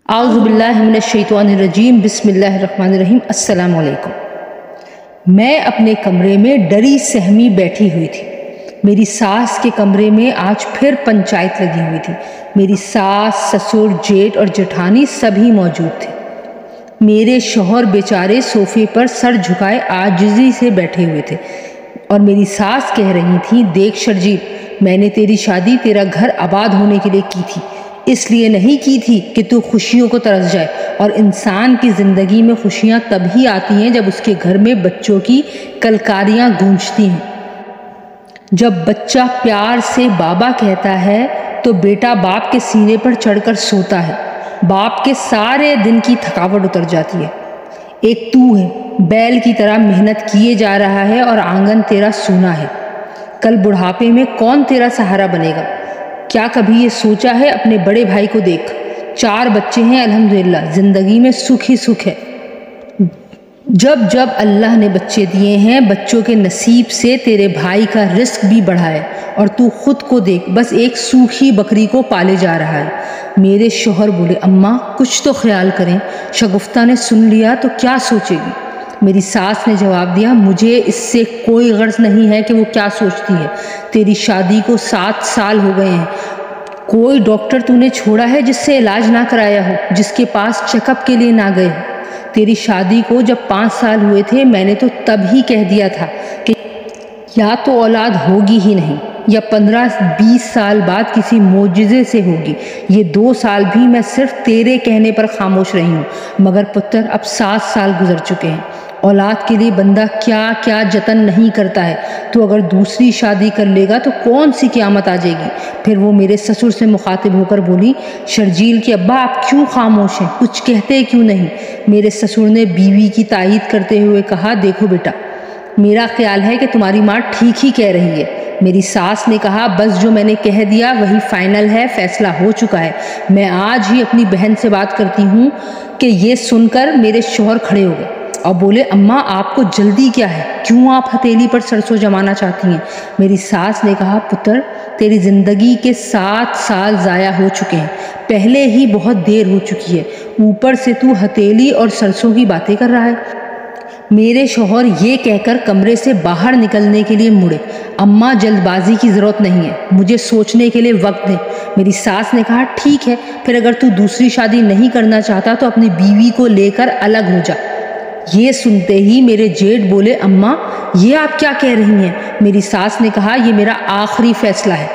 اعوذ باللہ من الشیطان الرجیم بسم اللہ الرحمن الرحیم۔ السلام علیکم۔ میں اپنے کمرے میں ڈری سہمی بیٹھی ہوئی تھی۔ میری ساس کے کمرے میں آج پھر پنچایت لگی ہوئی تھی۔ میری ساس، سسر، جیٹھ اور جٹھانی سبھی موجود تھے۔ میرے شوہر بیچارے صوفے پر سر جھکائے عاجزی سے بیٹھے ہوئے تھے اور میری ساس کہہ رہی تھی، دیکھ شرجیل، میں نے تیری شادی تیرا گھر آباد ہونے کے لیے کی تھی، اس لیے نہیں کی تھی کہ تو خوشیوں کو ترس جائے، اور انسان کی زندگی میں خوشیاں تبھی آتی ہیں جب اس کے گھر میں بچوں کی کلکاریاں گونجتی ہیں۔ جب بچہ پیار سے بابا کہتا ہے تو بیٹا باپ کے سینے پر چڑھ کر سوتا ہے، باپ کے سارے دن کی تھکاوٹ اتر جاتی ہے۔ ایک تو ہے، بیل کی طرح محنت کیے جا رہا ہے اور آنگن تیرا سونا ہے۔ کل بڑھاپے میں کون تیرا سہارا بنے گا؟ کیا کبھی یہ سوچا ہے؟ اپنے بڑے بھائی کو دیکھ، 4 بچے ہیں، الحمدللہ، زندگی میں سکھ ہی سکھ ہے۔ جب جب اللہ نے بچے دیے ہیں، بچوں کے نصیب سے تیرے بھائی کا رزق بھی بڑھا ہے، اور تو خود کو دیکھ، بس ایک سوکھی بکری کو پالے جا رہا ہے۔ میرے شوہر بولے، اماں کچھ تو خیال کریں، شگفتہ نے سن لیا تو کیا سوچے گی؟ میری ساس نے جواب دیا، مجھے اس سے کوئی غرض نہیں ہے کہ وہ کیا سوچتی ہے۔ تیری شادی کو 7 سال ہو گئے ہیں، کوئی ڈاکٹر تو نے چھوڑا ہے جس سے علاج نہ کرایا ہو، جس کے پاس چیک اپ کے لیے نہ گئے ہو؟ تیری شادی کو جب 5 سال ہوئے تھے، میں نے تو تب ہی کہہ دیا تھا کہ یا تو اولاد ہوگی ہی نہیں، یا 15-20 سال بعد کسی معجزے سے ہوگی۔ یہ 2 سال بھی میں صرف تیرے کہنے پر خاموش رہی ہوں، مگر پتر اب 7 سال گزر چکے ہیں۔ اولاد کے لیے بندہ کیا کیا جتن نہیں کرتا ہے۔ تو اگر دوسری شادی کر لے گا تو کون سی قیامت آ جائے گی؟ پھر وہ میرے سسر سے مخاطب ہو کر بولی، شرجیل کے ابا آپ کیوں خاموش ہیں؟ کچھ کہتے کیوں نہیں؟ میرے سسر نے بیوی کی تائید کرتے ہوئے کہا، دیکھو بیٹا، میرا خیال ہے کہ تمہاری ماں ٹھیک ہی کہہ رہی ہے۔ میری ساس نے کہا، بس جو میں نے کہہ دیا وہی فائنل ہے، فیصلہ ہو چکا ہے۔ میں آج ہی اپنی بہن سے بات کرتی ہوں۔ کہ یہ سن کر میرے شوہر کھڑے ہو گئے اور بولے، اماں آپ کو جلدی کیا ہے؟ کیوں آپ ہتھیلی پر سرسوں جمانا چاہتی ہیں؟ میری ساس نے کہا، پتر تیری زندگی کے 7 سال ضائع ہو چکے ہیں، پہلے ہی بہت دیر ہو چکی ہے، اوپر سے تو ہتھیلی اور سرسوں کی باتیں کر رہا ہے۔ میرے شوہر یہ کہہ کر کمرے سے باہر نکلنے کے لیے مڑے۔ اماں جلد بازی کی ضرورت نہیں ہے، مجھے سوچنے کے لیے وقت دیں۔ میری ساس نے کہا، ٹھیک ہے، پھر اگر تو دوسری شادی نہیں کرنا چاہتا تو اپنی بیوی کو لے کر الگ ہو جا۔ یہ سنتے ہی میرے جیٹھ بولے، اماں یہ آپ کیا کہہ رہی ہیں؟ میری ساس نے کہا، یہ میرا آخری فیصلہ ہے۔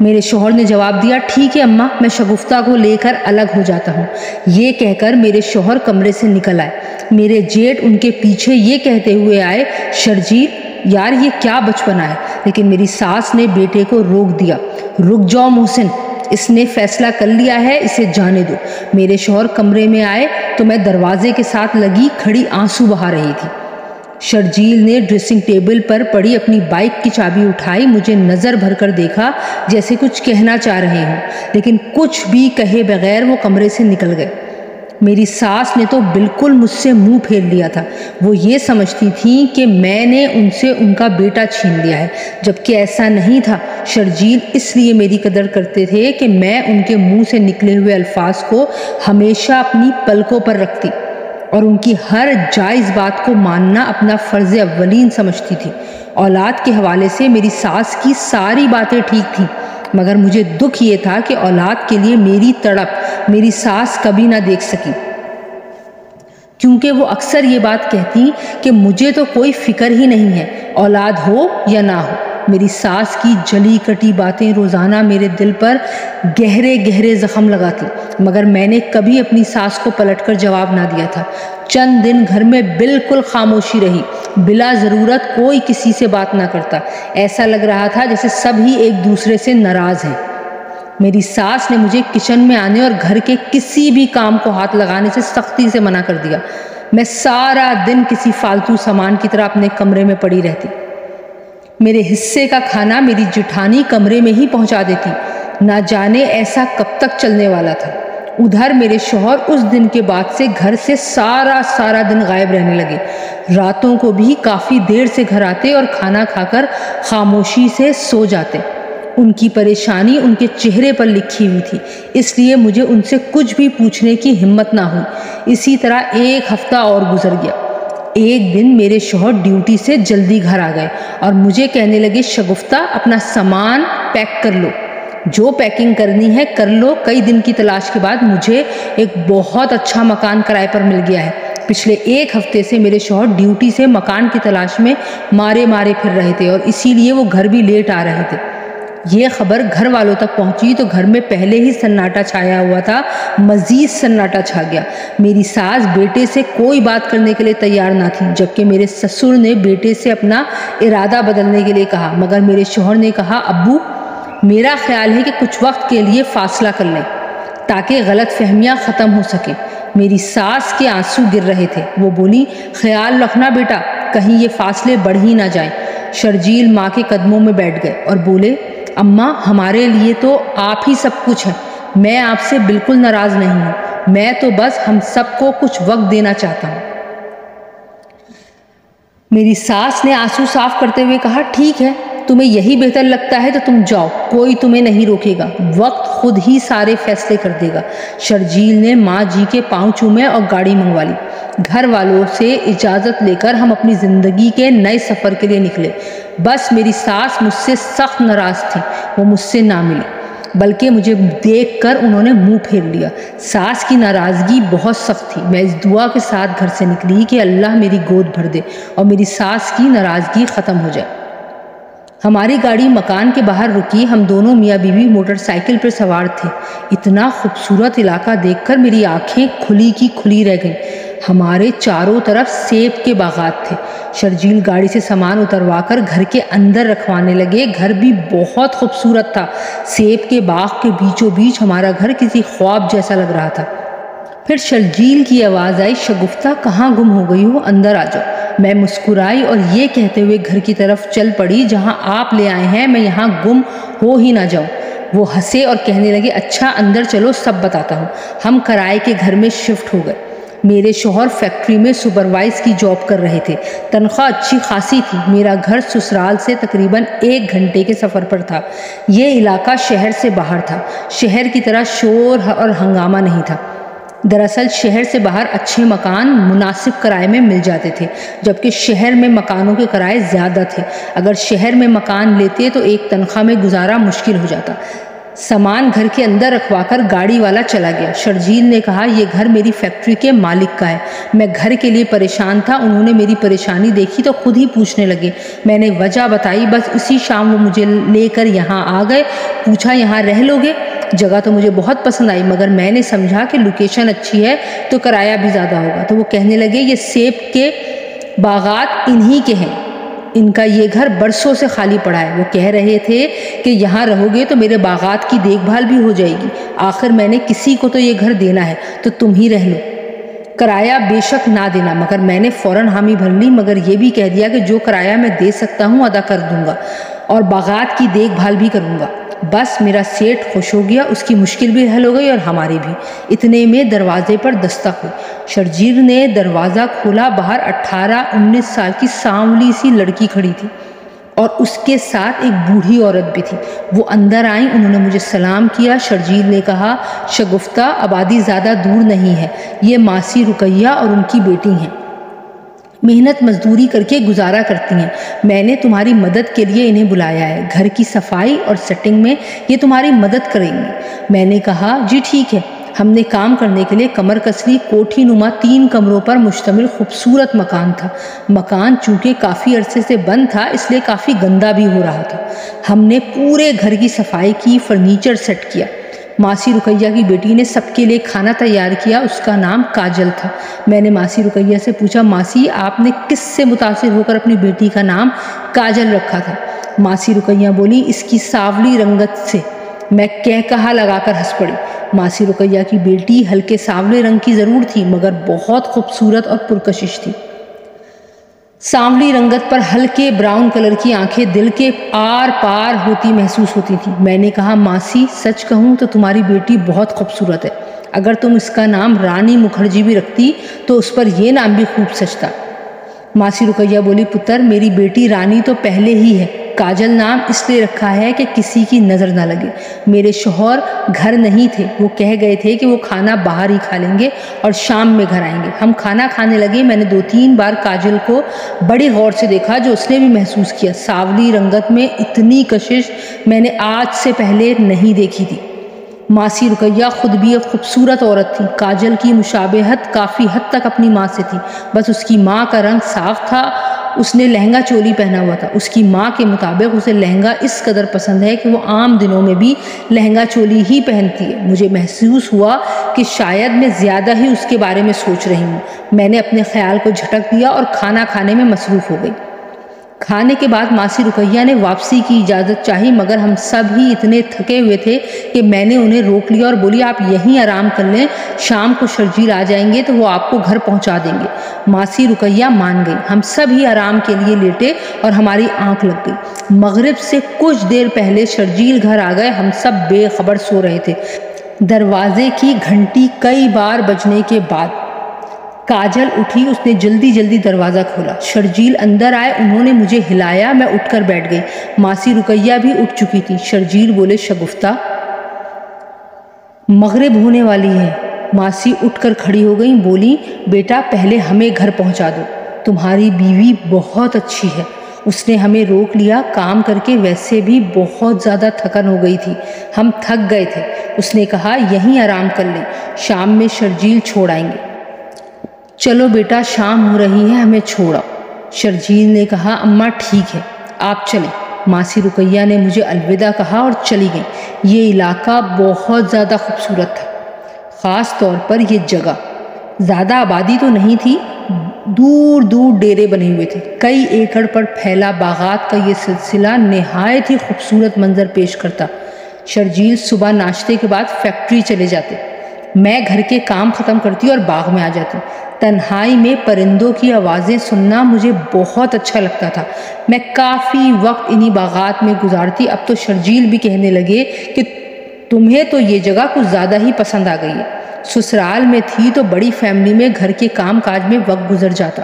میرے شوہر نے جواب دیا، ٹھیک ہے اماں، میں شگفتہ کو لے کر الگ ہو جاتا ہوں۔ یہ کہہ کر میرے شوہر کمرے سے نکل آئے۔ میرے جیٹھ ان کے پیچھے یہ کہتے ہوئے آئے، شرجیل یار یہ کیا بچپنا ہے؟ لیکن میری ساس نے بیٹے کو روک دیا۔ رک جاؤ محسن، اس نے فیصلہ کر لیا ہے، اسے جانے دو۔ میرے شوہر کمرے میں آئے تو میں دروازے کے ساتھ لگی کھڑی آنسو بہا رہی تھی۔ شرجیل نے ڈریسنگ ٹیبل پر پڑی اپنی بائک کی چابی اٹھائی، مجھے نظر بھر کر دیکھا جیسے کچھ کہنا چاہ رہے ہوں، لیکن کچھ بھی کہے بغیر وہ کمرے سے نکل گئے۔ میری ساس نے تو بالکل مجھ سے منہ پھیر لیا تھا۔ وہ یہ سمجھتی تھیں کہ میں نے ان سے ان کا بیٹا چھین لیا ہے، جبکہ ایسا نہیں تھا۔ شرجیل اس لیے میری قدر کرتے تھے کہ میں ان کے منہ سے نکلے ہوئے الفاظ کو ہمیشہ اپنی پلکوں پر رکھتی اور ان کی ہر جائز بات کو ماننا اپنا فرض اولین سمجھتی تھی۔ اولاد کے حوالے سے میری ساس کی ساری باتیں ٹھیک تھیں، مگر مجھے دکھ یہ تھا کہ اولاد کے لیے میری تڑپ میری ساس کبھی نہ دیکھ سکی، کیونکہ وہ اکثر یہ بات کہتی کہ مجھے تو کوئی فکر ہی نہیں ہے، اولاد ہو یا نہ ہو۔ میری ساس کی جلی کٹی باتیں روزانہ میرے دل پر گہرے گہرے زخم لگاتی، مگر میں نے کبھی اپنی ساس کو پلٹ کر جواب نہ دیا تھا۔ چند دن گھر میں بالکل خاموشی رہی، بلا ضرورت کوئی کسی سے بات نہ کرتا، ایسا لگ رہا تھا جیسے سب ہی ایک دوسرے سے ناراض ہیں۔ میری ساس نے مجھے کچن میں آنے اور گھر کے کسی بھی کام کو ہاتھ لگانے سے سختی سے منع کر دیا۔ میں سارا دن کسی فالتو سامان کی طرح اپنے کمرے میں پڑی رہتی۔ میرے حصے کا کھانا میری جٹھانی کمرے میں ہی پہنچا دیتی، نہ جانے ایسا کب تک چلنے والا تھا۔ ادھر میرے شوہر اس دن کے بعد سے گھر سے سارا دن غائب رہنے لگے۔ راتوں کو بھی کافی دیر سے گھر آتے اور کھانا کھا کر خاموشی سے سو جاتے۔ ان کی پریشانی ان کے چہرے پر لکھی ہوئی تھی، اس لیے مجھے ان سے کچھ بھی پوچھنے کی ہمت نہ ہوئی۔ اسی طرح ایک ہفتہ اور گزر گیا۔ ایک دن میرے شوہر ڈیوٹی سے جلدی گھر آ گئے اور مجھے کہنے لگے، شگفتہ اپنا سامان پیک کر لو، جو پیکنگ کرنی ہے کر لو، کئی دن کی تلاش کے بعد مجھے ایک بہت اچھا مکان کرائے پر مل گیا ہے۔ پچھلے ایک ہفتے سے میرے شوہر ڈیوٹی سے مکان کی تلاش میں مارے پھر رہے تھے اور اسی لیے وہ گھر بھی لیٹ آ رہے تھے۔ یہ خبر گھر والوں تک پہنچی تو گھر میں پہلے ہی سناٹا چھایا ہوا تھا، مزید سناٹا چھا گیا۔ میری ساس بیٹے سے کوئی بات کرنے کے لیے تیار نہ تھی، جبکہ میرے سسر نے بیٹے سے اپنا ارادہ بدلنے کے لیے کہا، مگر میرے شوہر نے کہا، ابو میرا خیال ہے کہ کچھ وقت کے لیے فاصلہ کر لیں تاکہ غلط فہمیاں ختم ہو سکیں۔ میری ساس کے آنسو گر رہے تھے، وہ بولی، خیال رکھنا بیٹا، کہیں یہ فاصلے بڑھ ہی نہ جائیں۔ شرجیل ماں کے قدموں میں بیٹھ گئے اور بولے، اماں ہمارے لیے تو آپ ہی سب کچھ ہے، میں آپ سے بالکل ناراض نہیں ہوں، میں تو بس ہم سب کو کچھ وقت دینا چاہتا ہوں۔ میری ساس نے آنسو صاف کرتے ہوئے کہا، ٹھیک ہے، تمہیں یہی بہتر لگتا ہے تو تم جاؤ، کوئی تمہیں نہیں روکے گا، وقت خود ہی سارے فیصلے کر دے گا۔ شرجیل نے ماں جی کے پاؤں چومے اور گاڑی منگوا لی۔ گھر والوں سے اجازت لے کر ہم اپنی زندگی کے نئے سفر کے لیے نکلے۔ بس میری ساس مجھ سے سخت ناراض تھی، وہ مجھ سے نہ ملی، بلکہ مجھے دیکھ کر انہوں نے منہ پھیر لیا۔ ساس کی ناراضگی بہت سخت تھی۔ میں اس دعا کے ساتھ گھر سے نکلی کہ اللہ میری گود بھر دے اور میری ساس کی ناراضگی ختم ہو جائے۔ ہماری گاڑی مکان کے باہر رکی، ہم دونوں میاں بیوی موٹر سائیکل پر سوار تھے۔ اتنا خوبصورت علاقہ دیکھ کر میری آنکھیں کھلی کی کھلی رہ گئیں۔ ہمارے چاروں طرف سیب کے باغات تھے۔ شرجیل گاڑی سے سامان اتروا کر گھر کے اندر رکھوانے لگے۔ گھر بھی بہت خوبصورت تھا، سیب کے باغ کے بیچوں بیچ ہمارا گھر کسی خواب جیسا لگ رہا تھا۔ پھر شرجیل کی آواز آئی، شگفتہ کہاں گم ہو گئی ہو، اندر آ جاؤ۔ میں مسکرائی اور یہ کہتے ہوئے گھر کی طرف چل پڑی، جہاں آپ لے آئے ہیں میں یہاں گم ہو ہی نہ جاؤں۔ وہ ہنسے اور کہنے لگے، اچھا اندر چلو، سب بتاتا ہوں۔ ہم کرائے کے گھر میں شفٹ ہو گئے۔ میرے شوہر فیکٹری میں سپروائز کی جاب کر رہے تھے، تنخواہ اچھی خاصی تھی۔ میرا گھر سسرال سے تقریباً 1 گھنٹے کے سفر پر تھا۔ یہ علاقہ شہر سے باہر تھا، شہر کی طرح شور اور ہنگامہ نہیں تھا۔ دراصل شہر سے باہر اچھے مکان مناسب کرائے میں مل جاتے تھے، جبکہ شہر میں مکانوں کے کرائے زیادہ تھے۔ اگر شہر میں مکان لیتے تو ایک تنخواہ میں گزارا مشکل ہو جاتا۔ سامان گھر کے اندر رکھوا کر گاڑی والا چلا گیا۔ شرجیل نے کہا، یہ گھر میری فیکٹری کے مالک کا ہے۔ میں گھر کے لیے پریشان تھا، انہوں نے میری پریشانی دیکھی تو خود ہی پوچھنے لگے۔ میں نے وجہ بتائی، بس اسی شام وہ مجھے لے کر یہاں آ گئے۔ پوچھا، یہاں رہ لو گے؟ جگہ تو مجھے بہت پسند آئی، مگر میں نے سمجھا کہ لوکیشن اچھی ہے تو کرایہ بھی زیادہ ہوگا۔ تو وہ کہنے لگے، یہ سیب کے باغات انہی کے ہیں، ان کا یہ گھر برسوں سے خالی پڑا ہے۔ وہ کہہ رہے تھے کہ یہاں رہو گے تو میرے باغات کی دیکھ بھال بھی ہو جائے گی۔ آخر میں نے کسی کو تو یہ گھر دینا ہے، تو تم ہی رہ لو، کرایہ بے شک نہ دینا۔ مگر میں نے فوراً حامی بھر لی، مگر یہ بھی کہہ دیا کہ جو کرایہ میں دے سکتا ہوں ادا کر دوں گا اور باغات کی دیکھ بھال بھی کروں گا۔ بس میرا سیٹ خوش ہو گیا، اس کی مشکل بھی حل ہو گئی اور ہماری بھی۔ اتنے میں دروازے پر دستک ہوئی۔ شرجیل نے دروازہ کھولا، باہر 18-19 سال کی سانولی سی لڑکی کھڑی تھی اور اس کے ساتھ ایک بوڑھی عورت بھی تھی۔ وہ اندر آئیں، انہوں نے مجھے سلام کیا۔ شرجیل نے کہا، شگفتہ آبادی زیادہ دور نہیں ہے، یہ ماسی رقیہ اور ان کی بیٹی ہیں، محنت مزدوری کر کے گزارا کرتی ہیں۔ میں نے تمہاری مدد کے لیے انہیں بلایا ہے، گھر کی صفائی اور سیٹنگ میں یہ تمہاری مدد کریں گی۔ میں نے کہا، جی ٹھیک ہے۔ ہم نے کام کرنے کے لیے کمر کس لی۔ کوٹھی نما 3 کمروں پر مشتمل خوبصورت مکان تھا۔ مکان چونکہ کافی عرصے سے بند تھا، اس لیے کافی گندا بھی ہو رہا تھا۔ ہم نے پورے گھر کی صفائی کی، فرنیچر سیٹ کیا۔ ماسی رقیہ کی بیٹی نے سب کے لیے کھانا تیار کیا، اس کا نام کاجل تھا۔ میں نے ماسی رقیہ سے پوچھا، ماسی آپ نے کس سے متاثر ہو کر اپنی بیٹی کا نام کاجل رکھا تھا؟ ماسی رقیہ بولی، اس کی سانولی رنگت سے۔ میں کہا لگا کر ہنس پڑی۔ ماسی رقیہ کی بیٹی ہلکے سانولے رنگ کی ضرور تھی، مگر بہت خوبصورت اور پرکشش تھی۔ سانولی رنگت پر ہلکے براؤن کلر کی آنکھیں دل کے آر پار ہوتی محسوس ہوتی تھیں۔ میں نے کہا، ماسی سچ کہوں تو تمہاری بیٹی بہت خوبصورت ہے۔ اگر تم اس کا نام رانی مکھرجی بھی رکھتی تو اس پر یہ نام بھی خوب سجتا۔ ماسی رقیہ بولی، پتر میری بیٹی رانی تو پہلے ہی ہے، کاجل نام اس لیے رکھا ہے کہ کسی کی نظر نہ لگے۔ میرے شوہر گھر نہیں تھے، وہ کہہ گئے تھے کہ وہ کھانا باہر ہی کھا لیں گے اور شام میں گھر آئیں گے۔ ہم کھانا کھانے لگے۔ میں نے 2-3 بار کاجل کو بڑی غور سے دیکھا، جو اس نے بھی محسوس کیا۔ سانولی رنگت میں اتنی کشش میں نے آج سے پہلے نہیں دیکھی تھی۔ ماسی رقیہ خود بھی ایک خوبصورت عورت تھی۔ کاجل کی مشابہت کافی حد تک اپنی ماں سے تھی، بس اس کی ماں کا رنگ صاف تھا۔ اس نے لہنگا چولی پہنا ہوا تھا۔ اس کی ماں کے مطابق اسے لہنگا اس قدر پسند ہے کہ وہ عام دنوں میں بھی لہنگا چولی ہی پہنتی ہے۔ مجھے محسوس ہوا کہ شاید میں زیادہ ہی اس کے بارے میں سوچ رہی ہوں۔ میں نے اپنے خیال کو جھٹک دیا اور کھانا کھانے میں مصروف ہو گئی۔ کھانے کے بعد ماسی رقیہ نے واپسی کی اجازت چاہی، مگر ہم سب ہی اتنے تھکے ہوئے تھے کہ میں نے انہیں روک لیا اور بولی آپ یہیں آرام کر لیں، شام کو شرجیل آ جائیں گے تو وہ آپ کو گھر پہنچا دیں گے۔ ماسی رقیہ مان گئی۔ ہم سب ہی آرام کے لیے لیٹے اور ہماری آنکھ لگ گئی۔ مغرب سے کچھ دیر پہلے شرجیل گھر آ گئے۔ ہم سب بے خبر سو رہے تھے۔ دروازے کی گھنٹی کئی بار بجنے کے بعد کاجل اٹھی۔ اس نے جلدی جلدی دروازہ کھولا۔ شرجیل اندر آئے۔ انہوں نے مجھے ہلایا۔ میں اٹھ کر بیٹھ گئی۔ ماسی رقیہ بھی اٹھ چکی تھی۔ شرجیل بولے شگفتہ مغرب ہونے والی ہے۔ ماسی اٹھ کر کھڑی ہو گئی، بولی بیٹا پہلے ہمیں گھر پہنچا دو، تمہاری بیوی بہت اچھی ہے۔ اس نے ہمیں روک لیا۔ کام کر کے ویسے بھی بہت زیادہ تھکن ہو گئی تھی، ہم تھک گئے تھے۔ اس نے کہا یہیں آرام کر لیں، شام میں شرجیل چھوڑ آئیں گے۔ چلو بیٹا شام ہو رہی ہے، ہمیں چھوڑا۔ شرجیل نے کہا اماں ٹھیک ہے آپ چلیں۔ ماسی رقیہ نے مجھے الوداع کہا اور چلی گئی۔ یہ علاقہ بہت زیادہ خوبصورت تھا، خاص طور پر یہ جگہ۔ زیادہ آبادی تو نہیں تھی، دور دور ڈیرے بنے ہوئے تھے۔ کئی ایکڑ پر پھیلا باغات کا یہ سلسلہ نہایت ہی خوبصورت منظر پیش کرتا۔ شرجیل صبح ناشتے کے بعد فیکٹری چلے جاتے، میں گھر کے کام ختم کرتی اور باغ میں آ جاتی۔ تنہائی میں پرندوں کی آوازیں سننا مجھے بہت اچھا لگتا تھا۔ میں کافی وقت انہی باغات میں گزارتی۔ اب تو شرجیل بھی کہنے لگے کہ تمہیں تو یہ جگہ کچھ زیادہ ہی پسند آ گئی ہے۔ سسرال میں تھی تو بڑی فیملی میں گھر کے کام کاج میں وقت گزر جاتا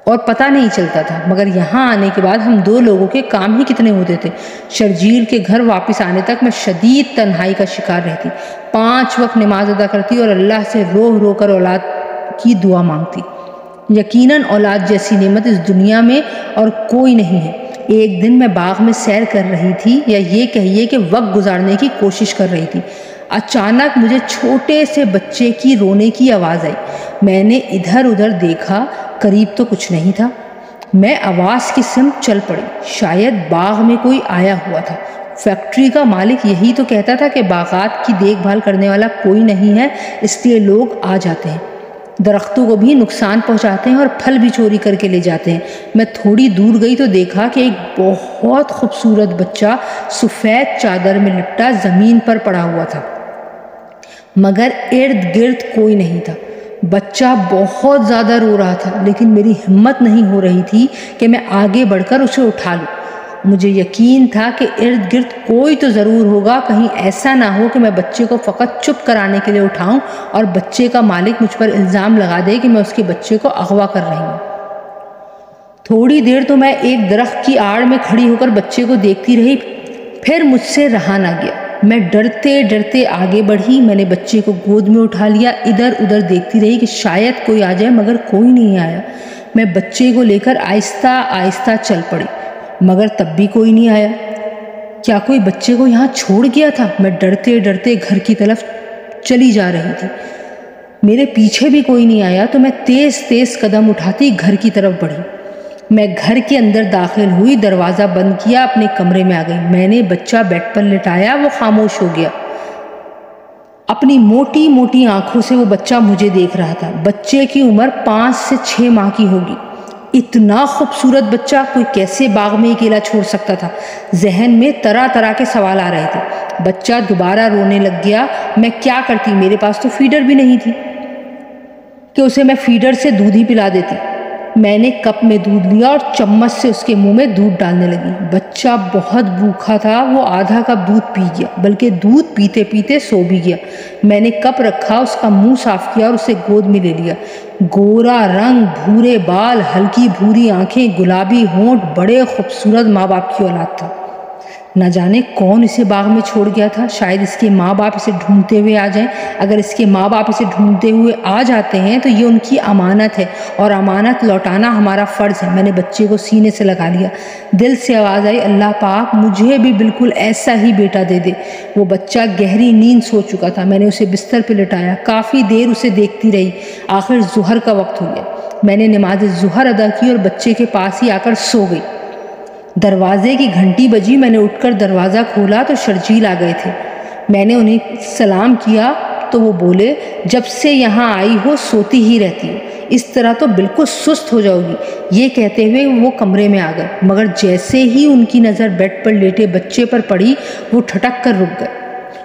اور پتہ نہیں چلتا تھا، مگر یہاں آنے کے بعد ہم 2 لوگوں کے کام ہی کتنے ہوتے تھے۔ شرجیل کے گھر واپس آنے تک میں شدید تنہائی کا شکار رہتی۔ 5 وقت نماز ادا کرتی اور اللہ سے رو رو کر اولاد کی دعا مانگتی۔ یقیناً اولاد جیسی نعمت اس دنیا میں اور کوئی نہیں ہے۔ ایک دن میں باغ میں سیر کر رہی تھی، یا یہ کہیے کہ وقت گزارنے کی کوشش کر رہی تھی۔ اچانک مجھے چھوٹے سے بچے کی رونے کی آواز آئی۔ میں نے ادھر ادھر دیکھا، قریب تو کچھ نہیں تھا۔ میں آواز کی سمت چل پڑی۔ شاید باغ میں کوئی آیا ہوا تھا۔ فیکٹری کا مالک یہی تو کہتا تھا کہ باغات کی دیکھ بھال کرنے والا کوئی نہیں ہے، اس لیے لوگ آ جاتے ہیں، درختوں کو بھی نقصان پہنچاتے ہیں اور پھل بھی چوری کر کے لے جاتے ہیں۔ میں تھوڑی دور گئی تو دیکھا کہ ایک بہت خوبصورت بچہ سفید چادر میں لپٹا زمین پر پڑا ہوا تھا، مگر ارد گرد کوئی نہیں تھا۔ بچہ بہت زیادہ رو رہا تھا، لیکن میری ہمت نہیں ہو رہی تھی کہ میں آگے بڑھ کر اسے اٹھا لوں۔ مجھے یقین تھا کہ ارد گرد کوئی تو ضرور ہوگا، کہیں ایسا نہ ہو کہ میں بچے کو فقط چپ کرانے کے لیے اٹھاؤں اور بچے کا مالک مجھ پر الزام لگا دے کہ میں اس کے بچے کو اغوا کر رہی ہوں۔ تھوڑی دیر تو میں ایک درخت کی آڑ میں کھڑی ہو کر بچے کو دیکھتی رہی، پھر مجھ سے رہا نہ گیا۔ میں ڈرتے ڈرتے آگے بڑھی۔ میں نے بچے کو گود میں اٹھا لیا، ادھر ادھر دیکھتی رہی کہ شاید کوئی آ جائے، مگر کوئی نہیں آیا۔ میں بچے کو لے کر آہستہ آہستہ چل پڑی، مگر تب بھی کوئی نہیں آیا۔ کیا کوئی بچے کو یہاں چھوڑ گیا تھا؟ میں ڈرتے ڈرتے گھر کی طرف چلی جا رہی تھی۔ میرے پیچھے بھی کوئی نہیں آیا تو میں تیز تیز قدم اٹھاتی گھر کی طرف بڑھی۔ میں گھر کے اندر داخل ہوئی، دروازہ بند کیا، اپنے کمرے میں آ گئی۔ میں نے بچہ بیڈ پر لٹایا، وہ خاموش ہو گیا۔ اپنی موٹی موٹی آنکھوں سے وہ بچہ مجھے دیکھ رہا تھا۔ بچے کی عمر 5 سے 6 ماہ کی ہوگی۔ اتنا خوبصورت بچہ کوئی کیسے باغ میں اکیلا چھوڑ سکتا تھا؟ ذہن میں طرح طرح کے سوال آ رہے تھے۔ بچہ دوبارہ رونے لگ گیا۔ میں کیا کرتی؟ میرے پاس تو فیڈر بھی نہیں تھی کہ اسے میں فیڈر سے دودھ ہی پلا دیتی۔ میں نے کپ میں دودھ لیا اور چمچ سے اس کے منہ میں دودھ ڈالنے لگی۔ بچہ بہت بھوکا تھا، وہ آدھا کپ دودھ پی گیا، بلکہ دودھ پیتے پیتے سو بھی گیا۔ میں نے کپ رکھا، اس کا منہ صاف کیا اور اسے گود میں لے لیا۔ گورا رنگ، بھورے بال، ہلکی بھوری آنکھیں، گلابی ہونٹ، بڑے خوبصورت ماں باپ کی اولاد تھا۔ نہ جانے کون اسے باغ میں چھوڑ گیا تھا۔ شاید اس کے ماں باپ اسے ڈھونڈتے ہوئے آ جائیں۔ اگر اس کے ماں باپ اسے ڈھونڈتے ہوئے آ جاتے ہیں تو یہ ان کی امانت ہے، اور امانت لوٹانا ہمارا فرض ہے۔ میں نے بچے کو سینے سے لگا لیا۔ دل سے آواز آئی، اللہ پاک مجھے بھی بالکل ایسا ہی بیٹا دے دے۔ وہ بچہ گہری نیند سو چکا تھا۔ میں نے اسے بستر پہ لٹایا، کافی دیر اسے دیکھتی رہی۔ آخر ظہر کا وقت ہو گیا۔ میں نے نماز ظہر ادا کی اور بچے کے پاس ہی آ کر سو گئی۔ دروازے کی گھنٹی بجی۔ میں نے اٹھ کر دروازہ کھولا تو شرجیل آ گئے تھے۔ میں نے انہیں سلام کیا تو وہ بولے، جب سے یہاں آئی ہو سوتی ہی رہتی ہو، اس طرح تو بالکل سست ہو جاؤ گی۔ یہ کہتے ہوئے وہ کمرے میں آ گئے، مگر جیسے ہی ان کی نظر بیڈ پر لیٹے بچے پر پڑی وہ ٹھٹک کر رک گئے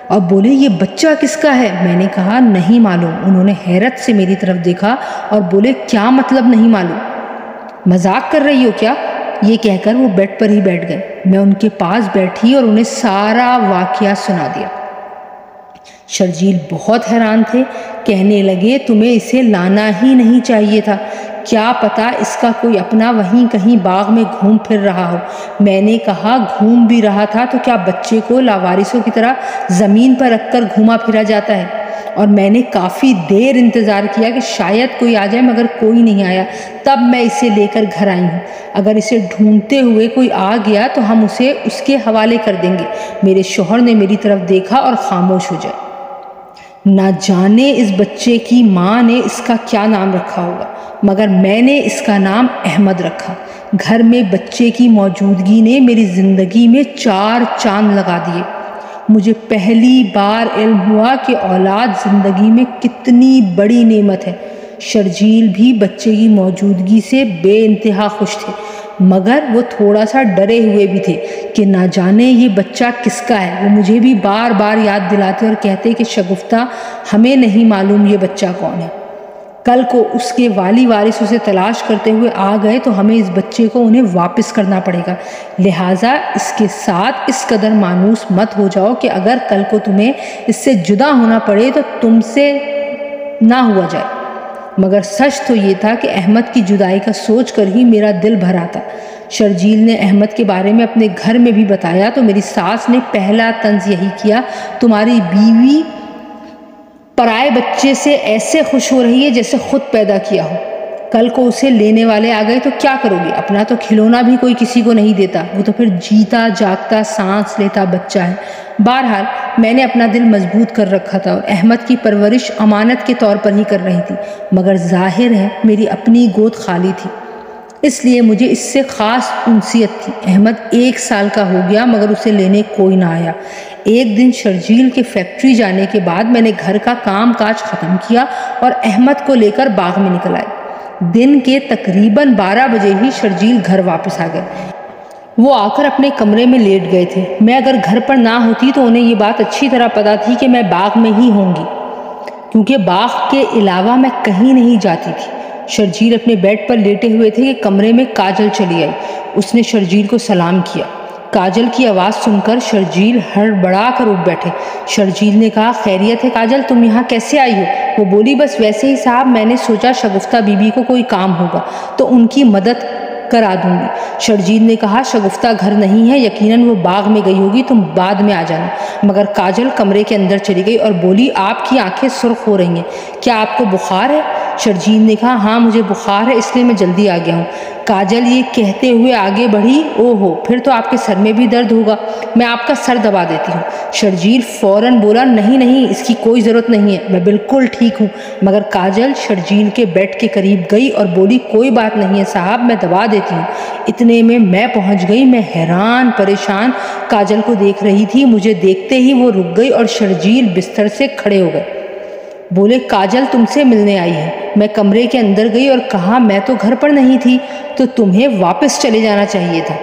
اور بولے، یہ بچہ کس کا ہے؟ میں نے کہا، نہیں معلوم۔ انہوں نے حیرت سے میری طرف دیکھا اور بولے، کیا مطلب نہیں معلوم؟ مذاق کر رہی ہو کیا؟ یہ کہہ کر وہ بیڈ پر ہی بیٹھ گئے۔ میں ان کے پاس بیٹھی اور انہیں سارا واقعہ سنا دیا۔ شرجیل بہت حیران تھے، کہنے لگے، تمہیں اسے لانا ہی نہیں چاہیے تھا، کیا پتا اس کا کوئی اپنا وہیں کہیں باغ میں گھوم پھر رہا ہو۔ میں نے کہا، گھوم بھی رہا تھا تو کیا بچے کو لاوارثوں کی طرح زمین پر رکھ کر گھوما پھرا جاتا ہے؟ اور میں نے کافی دیر انتظار کیا کہ شاید کوئی آ جائے، مگر کوئی نہیں آیا۔ تب میں اسے لے کر گھر آئی ہوں۔ اگر اسے ڈھونڈتے ہوئے کوئی آ گیا تو ہم اسے اس کے حوالے کر دیں گے۔ میرے شوہر نے میری طرف دیکھا اور خاموش ہو جائے۔ نہ جانے اس بچے کی ماں نے اس کا کیا نام رکھا ہوگا، مگر میں نے اس کا نام احمد رکھا۔ گھر میں بچے کی موجودگی نے میری زندگی میں 4 چاند لگا دیے۔ مجھے پہلی بار علم ہوا کہ اولاد زندگی میں کتنی بڑی نعمت ہے۔ شرجیل بھی بچے کی موجودگی سے بے انتہا خوش تھے، مگر وہ تھوڑا سا ڈرے ہوئے بھی تھے کہ نہ جانے یہ بچہ کس کا ہے۔ وہ مجھے بھی بار بار یاد دلاتے اور کہتے کہ شگفتہ، ہمیں نہیں معلوم یہ بچہ کون ہے۔ کل کو اس کے والی وارث اسے تلاش کرتے ہوئے آ گئے تو ہمیں اس بچے کو انہیں واپس کرنا پڑے گا۔ لہٰذا اس کے ساتھ اس قدر مانوس مت ہو جاؤ کہ اگر کل کو تمہیں اس سے جدا ہونا پڑے تو تم سے نہ ہوا جائے۔ مگر سچ تو یہ تھا کہ احمد کی جدائی کا سوچ کر ہی میرا دل بھر آتا۔ شرجیل نے احمد کے بارے میں اپنے گھر میں بھی بتایا تو میری ساس نے پہلا طنز یہی کیا، تمہاری بیوی پرائے بچے سے ایسے خوش ہو رہی ہے جیسے خود پیدا کیا ہو۔ کل کو اسے لینے والے آ گئے تو کیا کرو گے؟ اپنا تو کھلونا بھی کوئی کسی کو نہیں دیتا، وہ تو پھر جیتا جاگتا سانس لیتا بچہ ہے۔ بہرحال میں نے اپنا دل مضبوط کر رکھا تھا اور احمد کی پرورش امانت کے طور پر ہی کر رہی تھی، مگر ظاہر ہے میری اپنی گود خالی تھی، اس لیے مجھے اس سے خاص انسیت تھی۔ احمد 1 سال کا ہو گیا مگر اسے لینے کوئی نہ آیا۔ ایک دن شرجیل کے فیکٹری جانے کے بعد میں نے گھر کا کام کاج ختم کیا اور احمد کو لے کر باغ میں نکل آئی۔ دن کے تقریباً 12 بجے ہی شرجیل گھر واپس آ گئے۔ وہ آ کر اپنے کمرے میں لیٹ گئے تھے۔ میں اگر گھر پر نہ ہوتی تو انہیں یہ بات اچھی طرح پتہ تھی کہ میں باغ میں ہی ہوں گی، کیونکہ باغ کے علاوہ میں کہیں نہیں جاتی تھی۔ شرجیل اپنے بیڈ پر لیٹے ہوئے تھے کہ کمرے میں کاجل چلی آئی۔ اس نے شرجیل کو سلام کیا۔ کاجل کی آواز سن کر شرجیل ہڑبڑا کر اٹھ بیٹھے۔ شرجیل نے کہا، خیریت ہے کاجل، تم یہاں کیسے آئی ہو؟ وہ بولی، بس ویسے ہی صاحب، میں نے سوچا شگفتہ بی بی کو کوئی کام ہوگا تو ان کی مدد کرا دوں گی۔ شرجیل نے کہا، شگفتہ گھر نہیں ہے، یقیناً وہ باغ میں گئی ہوگی، تم بعد میں آ جانا۔ مگر کاجل کمرے کے اندر چلی گئی اور بولی، آپ کی آنکھیں سرخ ہو رہی ہیں، کیا آپ کو بخار ہے؟ شرجیل نے کہا، ہاں مجھے بخار ہے، اس لیے میں جلدی آ گیا ہوں۔ کاجل یہ کہتے ہوئے آگے بڑھی، او ہو، پھر تو آپ کے سر میں بھی درد ہوگا، میں آپ کا سر دبا دیتی ہوں۔ شرجیل فوراً بولا، نہیں نہیں، اس کی کوئی ضرورت نہیں ہے، میں بالکل ٹھیک ہوں۔ مگر کاجل شرجیل کے بیڈ کے قریب گئی اور بولی، کوئی بات نہیں ہے صاحب، میں دبا دیتی ہوں۔ اتنے میں میں پہنچ گئی۔ میں حیران پریشان کاجل کو دیکھ رہی تھی۔ مجھے دیکھتے ہی وہ رک گئی اور شرجیل بستر سے کھڑے ہو گئے۔ بولے، کاجل تم سے ملنے آئی ہے۔ میں کمرے کے اندر گئی اور کہا، میں تو گھر پر نہیں تھی، تو تمہیں واپس چلے جانا چاہیے تھا۔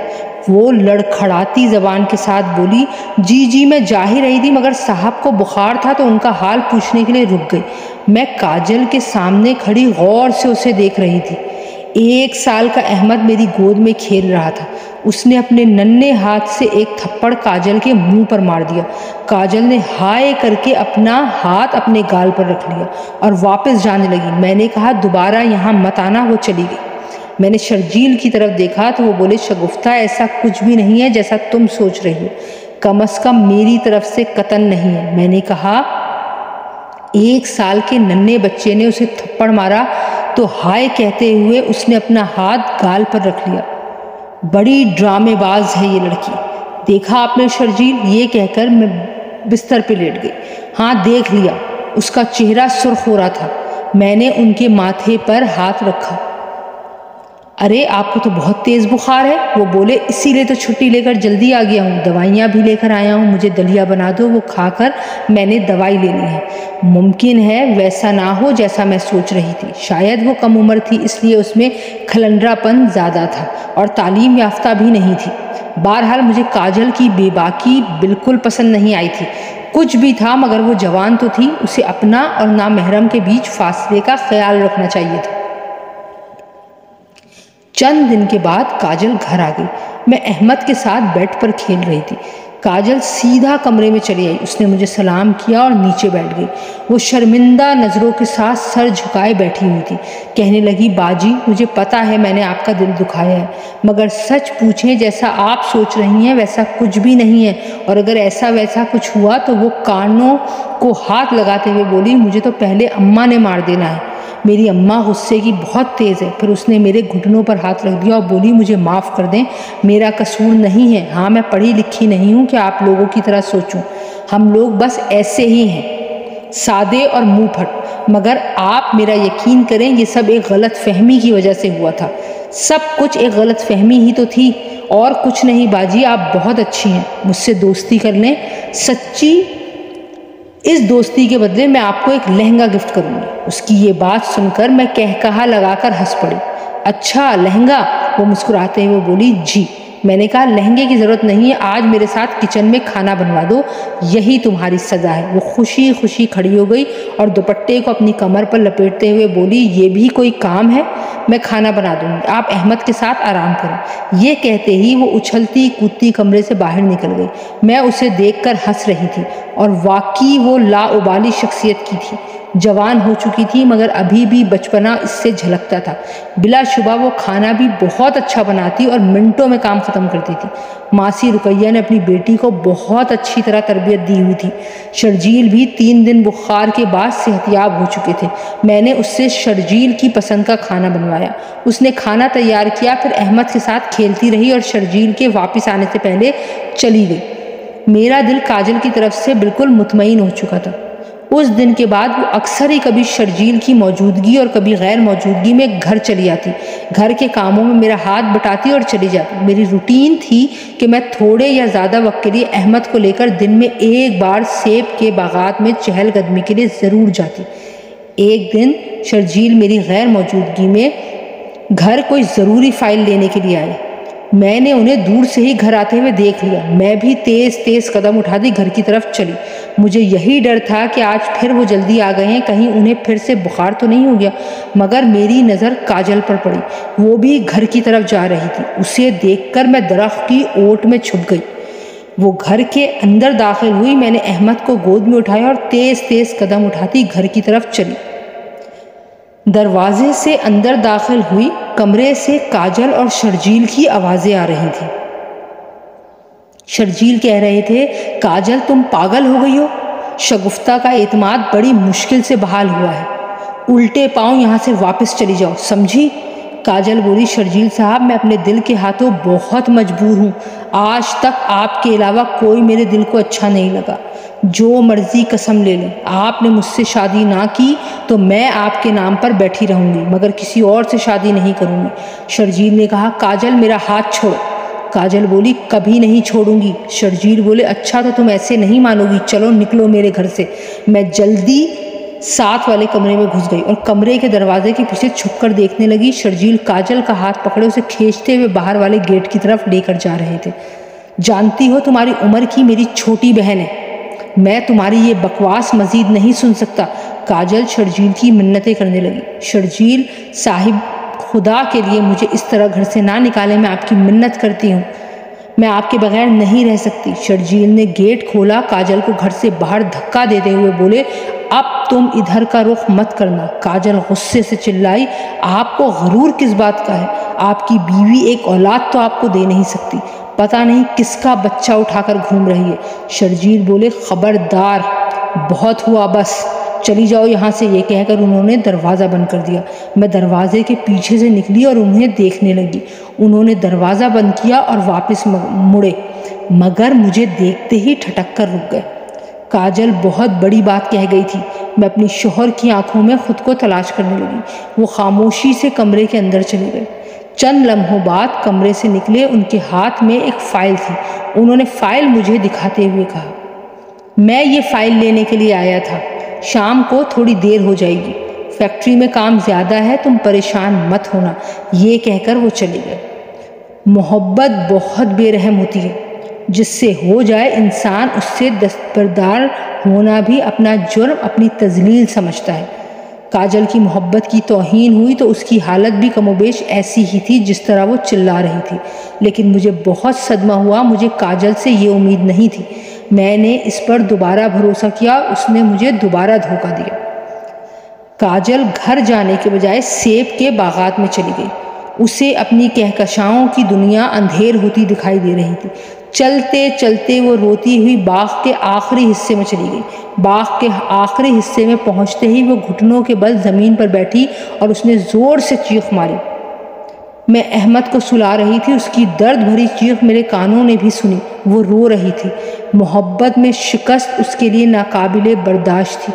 وہ لڑکھڑاتی زبان کے ساتھ بولی، جی میں جا ہی رہی تھی، مگر صاحب کو بخار تھا تو ان کا حال پوچھنے کے لیے رک گئی۔ میں کاجل کے سامنے کھڑی غور سے اسے دیکھ رہی تھی۔ 1 سال کا احمد میری گود میں کھیل رہا تھا۔ اس نے اپنے ننھے ہاتھ سے ایک تھپڑ کاجل کے منہ پر مار دیا۔ کاجل نے ہائے کر کے اپنا ہاتھ اپنے گال پر رکھ لیا اور واپس جانے لگی۔ میں نے کہا دوبارہ یہاں مت آنا، وہ چلی گئی۔ میں نے شرجیل کی طرف دیکھا تو وہ بولے شگفتہ ایسا کچھ بھی نہیں ہے جیسا تم سوچ رہی ہو، کم از کم میری طرف سے قطعاً نہیں ہے۔ میں نے کہا 1 سال کے ننھے بچے نے اسے تھپڑ مارا تو ہائے کہتے ہوئے اس نے اپنا ہاتھ گال پر رکھ لیا۔ بڑی ڈرامے باز ہے یہ لڑکی، دیکھا آپ نے شرجیل؟ یہ کہہ کر میں بستر پہ لیٹ گئی۔ ہاں دیکھ لیا۔ اس کا چہرہ سرخ ہو رہا تھا۔ میں نے ان کے ماتھے پر ہاتھ رکھا۔ ارے آپ کو تو بہت تیز بخار ہے، وہ بولے، اسی لیے تو چھٹی لے کر جلدی آ گیا ہوں، دوائیاں بھی لے کر آیا ہوں، مجھے دلیا بنا دو، وہ کھا کر میں نے دوائی لینی ہے۔ ممکن ہے ویسا نہ ہو جیسا میں سوچ رہی تھی، شاید وہ کم عمر تھی اس لیے اس میں کھلنڈرا پن زیادہ تھا اور تعلیم یافتہ بھی نہیں تھی۔ بہرحال مجھے کاجل کی بے باکی بالکل پسند نہیں آئی تھی۔ کچھ بھی تھا مگر وہ جوان تو تھی، اسے اپنا اور نامحرم کے بیچ فاصلے کا خیال رکھنا چاہیے تھا۔ چند دن کے بعد کاجل گھر آ گئی۔ میں احمد کے ساتھ بیڈ پر کھیل رہی تھی۔ کاجل سیدھا کمرے میں چلی آئی۔ اس نے مجھے سلام کیا اور نیچے بیٹھ گئی۔ وہ شرمندہ نظروں کے ساتھ سر جھکائے بیٹھی ہوئی تھی۔ کہنے لگی باجی مجھے پتا ہے میں نے آپ کا دل دکھایا ہے، مگر سچ پوچھیں جیسا آپ سوچ رہی ہیں ویسا کچھ بھی نہیں ہے، اور اگر ایسا ویسا کچھ ہوا تو وہ کانوں کو ہاتھ لگاتے ہوئے بولی مجھے تو پہلے اماں نے مار دینا ہے، میری اماں غصے کی بہت تیز ہے۔ پھر اس نے میرے گھٹنوں پر ہاتھ رکھ دیا اور بولی مجھے معاف کر دیں، میرا قصور نہیں ہے، ہاں میں پڑھی لکھی نہیں ہوں کہ آپ لوگوں کی طرح سوچوں، ہم لوگ بس ایسے ہی ہیں، سادے اور منہ پھٹ، مگر آپ میرا یقین کریں یہ سب ایک غلط فہمی کی وجہ سے ہوا تھا، سب کچھ ایک غلط فہمی ہی تو تھی اور کچھ نہیں۔ باجی آپ بہت اچھی ہیں، مجھ سے دوستی کر لیں، سچی اس دوستی کے بدلے میں آپ کو ایک لہنگا گفٹ کروں گی۔ اس کی یہ بات سن کر میں کہکہا لگا کر ہنس پڑی۔ اچھا لہنگا؟ وہ مسکراتے ہوئے بولی جی۔ میں نے کہا لہنگے کی ضرورت نہیں ہے، آج میرے ساتھ کچن میں کھانا بنوا دو، یہی تمہاری سزا ہے۔ وہ خوشی خوشی کھڑی ہو گئی اور دوپٹے کو اپنی کمر پر لپیٹتے ہوئے بولی یہ بھی کوئی کام ہے، میں کھانا بنا دوں گی، آپ احمد کے ساتھ آرام کریں۔ یہ کہتے ہی وہ اچھلتی کودتی کمرے سے باہر نکل گئی۔ میں اسے دیکھ کر ہنس رہی تھی اور واقعی وہ لاابالی شخصیت کی تھی، جوان ہو چکی تھی مگر ابھی بھی بچپنا اس سے جھلکتا تھا۔ بلا شبہ وہ کھانا بھی بہت اچھا بناتی اور منٹوں میں کام ختم کرتی تھی۔ ماسی رقیہ نے اپنی بیٹی کو بہت اچھی طرح تربیت دی ہوئی تھی۔ شرجیل بھی 3 دن بخار کے بعد صحت یاب ہو چکے تھے۔ میں نے اس سے شرجیل کی پسند کا کھانا بنوایا، اس نے کھانا تیار کیا، پھر احمد کے ساتھ کھیلتی رہی اور شرجیل کے واپس آنے سے پہلے چلی گئی۔ میرا دل کاجل کی طرف سے بالکل مطمئن ہو چکا تھا۔ اس دن کے بعد وہ اکثر ہی کبھی شرجیل کی موجودگی اور کبھی غیر موجودگی میں گھر چلی آتی، گھر کے کاموں میں میرا ہاتھ بٹاتی اور چلی جاتی۔ میری روٹین تھی کہ میں تھوڑے یا زیادہ وقت کے لیے احمد کو لے کر دن میں ایک بار سیب کے باغات میں چہل قدمی کے لیے ضرور جاتی۔ ایک دن شرجیل میری غیر موجودگی میں گھر کوئی ضروری فائل لینے کے لیے آئے۔ میں نے انہیں دور سے ہی گھر آتے ہوئے دیکھ لیا۔ میں بھی تیز تیز قدم اٹھاتی گھر کی طرف چلی۔ مجھے یہی ڈر تھا کہ آج پھر وہ جلدی آ گئے ہیں، کہیں انہیں پھر سے بخار تو نہیں ہو گیا، مگر میری نظر کاجل پر پڑی۔ وہ بھی گھر کی طرف جا رہی تھی۔ اسے دیکھ کر میں درخت کی اوٹ میں چھپ گئی۔ وہ گھر کے اندر داخل ہوئی۔ میں نے احمد کو گود میں اٹھایا اور تیز تیز قدم اٹھاتی گھر کی طرف چلی۔ دروازے سے اندر داخل ہوئی، کمرے سے کاجل اور شرجیل کی آوازیں آ رہی تھیں۔ شرجیل کہہ رہے تھے کاجل تم پاگل ہو گئی ہو، شگفتہ کا اعتماد بڑی مشکل سے بحال ہوا ہے، الٹے پاؤں یہاں سے واپس چلی جاؤ، سمجھی؟ کاجل بولی شرجیل صاحب میں اپنے دل کے ہاتھوں بہت مجبور ہوں، آج تک آپ کے علاوہ کوئی میرے دل کو اچھا نہیں لگا، جو مرضی قسم لے لیں، آپ نے مجھ سے شادی نہ کی تو میں آپ کے نام پر بیٹھی رہوں گی، مگر کسی اور سے شادی نہیں کروں گی۔ شرجیل نے کہا کاجل میرا ہاتھ چھوڑ۔ کاجل بولی کبھی نہیں چھوڑوں گی۔ شرجیل بولے اچھا تو تم ایسے نہیں مانو گی، چلو نکلو میرے گھر سے۔ میں جلدی ساتھ والے کمرے میں گھس گئی اور کمرے کے دروازے کے پیچھے چھپ کر دیکھنے لگی۔ شرجیل کاجل کا ہاتھ پکڑے اسے کھینچتے ہوئے باہر والے گیٹ کی طرف لے کر جا رہے تھے۔ جانتی ہو تمہاری عمر کی میری چھوٹی بہن ہے، میں تمہاری یہ بکواس مزید نہیں سن سکتا۔ کاجل شرجیل کی منتیں کرنے لگی۔ شرجیل صاحب خدا کے لیے مجھے اس طرح گھر سے نہ نکالیں، میں آپ کی منت کرتی ہوں، میں آپ کے بغیر نہیں رہ سکتی۔ شرجیل نے گیٹ کھولا، کاجل کو گھر سے باہر دھکا دیتے ہوئے بولے، اب تم ادھر کا رخ مت کرنا۔ کاجل غصے سے چلائی، آپ کو غرور کس بات کا ہے؟ آپ کی بیوی ایک اولاد تو آپ کو دے نہیں سکتی، پتہ نہیں کس کا بچہ اٹھا کر گھوم رہی ہے۔ شرجیل بولے، خبردار، بہت ہوا، بس چلی جاؤ یہاں سے۔ یہ کہہ کر انہوں نے دروازہ بند کر دیا۔ میں دروازے کے پیچھے سے نکلی اور انہیں دیکھنے لگی۔ انہوں نے دروازہ بند کیا اور واپس مڑے، مگر مجھے دیکھتے ہی ٹھٹک کر رک گئے۔ کاجل بہت بڑی بات کہہ گئی تھی۔ میں اپنی شوہر کی آنکھوں میں خود کو تلاش کرنے لگی۔ وہ خاموشی سے کمرے کے اندر چلے گئے۔ چند لمحوں بعد کمرے سے نکلے، ان کے ہاتھ میں ایک فائل تھی۔ انہوں نے فائل مجھے دکھاتے ہوئے کہا، میں یہ فائل لینے کے لیے آیا تھا، شام کو تھوڑی دیر ہو جائے گی، فیکٹری میں کام زیادہ ہے، تم پریشان مت ہونا۔ یہ کہہ کر وہ چلے گئے۔ محبت بہت بے رحم ہوتی ہے، جس سے ہو جائے انسان اس سے دستبردار ہونا بھی اپنا جرم، اپنی تذلیل سمجھتا ہے۔ کاجل کی محبت کی توہین ہوئی تو اس کی حالت بھی کم و بیش ایسی ہی تھی جس طرح وہ چلا رہی تھی، لیکن مجھے بہت صدمہ ہوا۔ مجھے کاجل سے یہ امید نہیں تھی۔ میں نے اس پر دوبارہ بھروسہ کیا، اس نے مجھے دوبارہ دھوکہ دیا۔ کاجل گھر جانے کے بجائے سیب کے باغات میں چلی گئی۔ اسے اپنی کہکشاؤں کی دنیا اندھیر ہوتی دکھائی دے رہی تھی۔ چلتے چلتے وہ روتی ہوئی باغ کے آخری حصے میں چلی گئی۔ باغ کے آخری حصے میں پہنچتے ہی وہ گھٹنوں کے بل زمین پر بیٹھی اور اس نے زور سے چیخ ماری۔ میں احمد کو سلا رہی تھی، اس کی درد بھری چیخ میرے کانوں نے بھی سنی۔ وہ رو رہی تھی۔ محبت میں شکست اس کے لیے ناقابل برداشت تھی۔